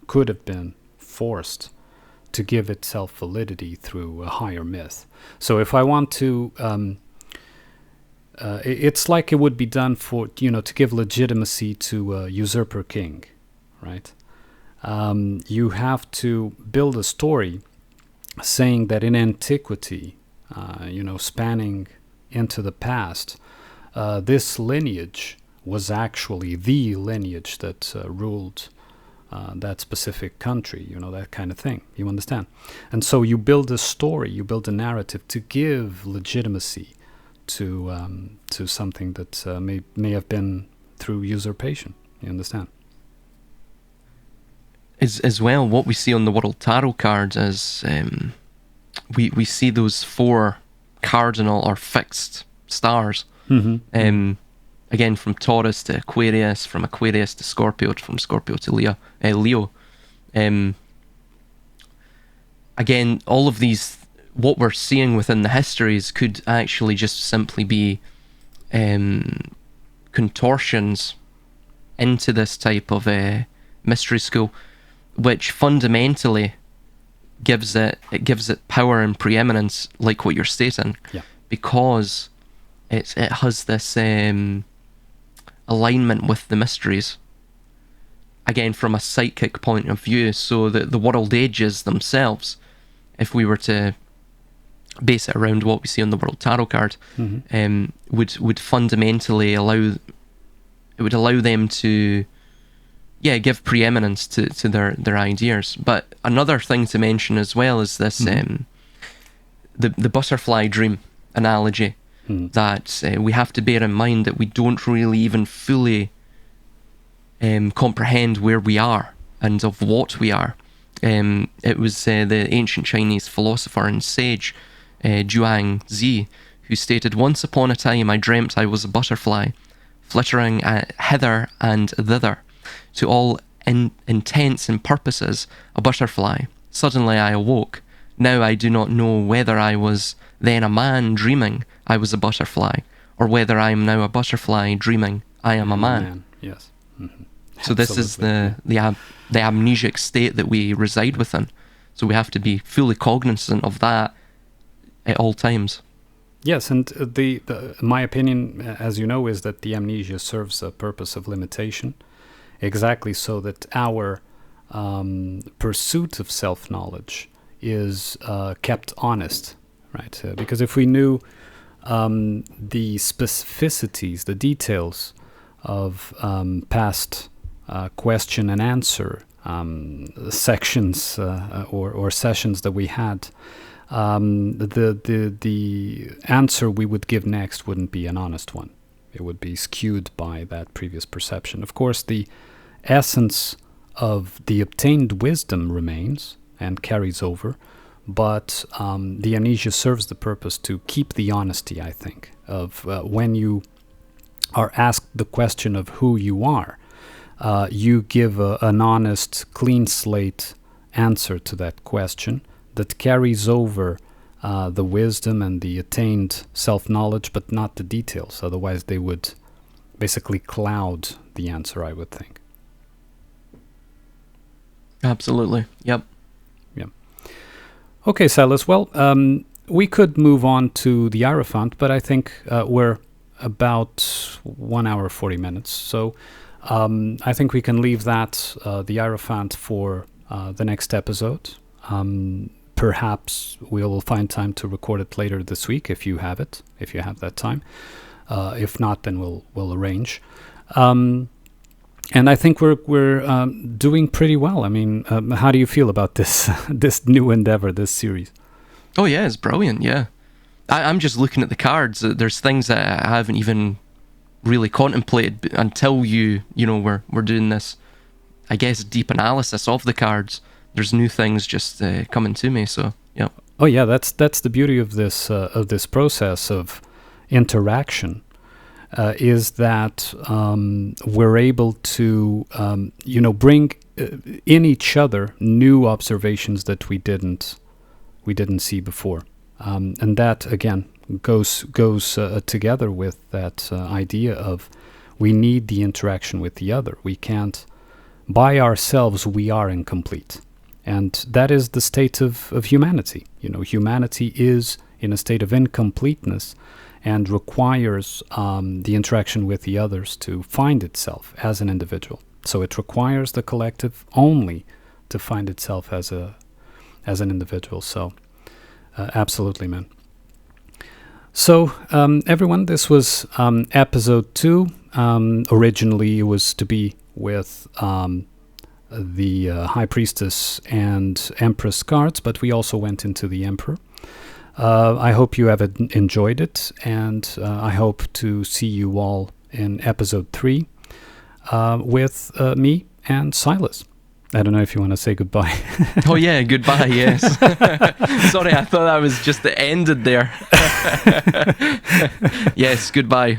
could have been forced to give itself validity through a higher myth. So if I want to, it's like it would be done for, to give legitimacy to a usurper king, right? You have to build a story saying that in antiquity, spanning into the past, this lineage was actually the lineage that ruled that specific country, that kind of thing. You understand? And so you build a story, you build a narrative to give legitimacy to something that may have been through usurpation. You understand? As well, what we see on the World Tarot cards is we see those 4 cardinal or fixed stars. Again, from Taurus to Aquarius, from Aquarius to Scorpio, from Scorpio to Leo. Again, all of these, what we're seeing within the histories could actually just simply be contortions into this type of mystery school, which fundamentally gives it power and preeminence, like what you're stating, because it has this alignment with the mysteries. Again, from a psychic point of view, so that the world ages themselves, if we were to base it around what we see on the World Tarot card, would fundamentally allow them to give preeminence to their ideas. But another thing to mention as well is this the butterfly dream analogy, that we have to bear in mind that we don't really even fully comprehend where we are and of what we are. It was the ancient Chinese philosopher and sage Zhuang Zi who stated, "Once upon a time I dreamt I was a butterfly, flittering hither and thither. To all intents and purposes, a butterfly. Suddenly I awoke. Now I do not know whether I was then a man dreaming I was a butterfly, or whether I am now a butterfly dreaming I am a man." Yes. So this is the amnesic state that we reside within. So we have to be fully cognizant of that at all times. Yes, and my opinion, as you know, is that the amnesia serves a purpose of limitation, exactly so that our pursuit of self-knowledge is kept honest, right? Because if we knew the specificities, the details of past question and answer sections or sessions that we had, the answer we would give next wouldn't be an honest one. It would be skewed by that previous perception. Of course, the essence of the obtained wisdom remains and carries over, but the amnesia serves the purpose to keep the honesty, I think, of when you are asked the question of who you are, you give an honest, clean slate answer to that question that carries over the wisdom and the attained self-knowledge, but not the details. Otherwise, they would basically cloud the answer, I would think. Absolutely. Yep. Yeah. Okay, Silas. Well, we could move on to the Hierophant, but I think we're about 1 hour 40 minutes. So I think we can leave that, the Hierophant, for the next episode. Perhaps we'll find time to record it later this week if you have it, if you have that time. If not, then we'll arrange. And I think we're doing pretty well. I mean, how do you feel about this this new endeavor, this series? Oh yeah, it's brilliant. Yeah, I'm just looking at the cards. There's things that I haven't even really contemplated until we're doing this, I guess, deep analysis of the cards. There's new things just coming to me. So yeah. Oh yeah, that's the beauty of this process of interaction, is that we're able to bring in each other new observations that we didn't see before, and that again goes together with that idea of we need the interaction with the other. We can't, by ourselves, we are incomplete. And that is the state of humanity. Humanity is in a state of incompleteness and requires the interaction with the others to find itself as an individual. So it requires the collective only to find itself as an individual. So absolutely, man. So everyone, this was episode 2. Originally it was to be with the High Priestess and Empress cards, but we also went into the Emperor. I hope you have enjoyed it, and I hope to see you all in episode 3 with me and Silas. I don't know if you want to say goodbye. Oh yeah, goodbye, yes. Sorry, I thought I was just ended there. Yes, goodbye.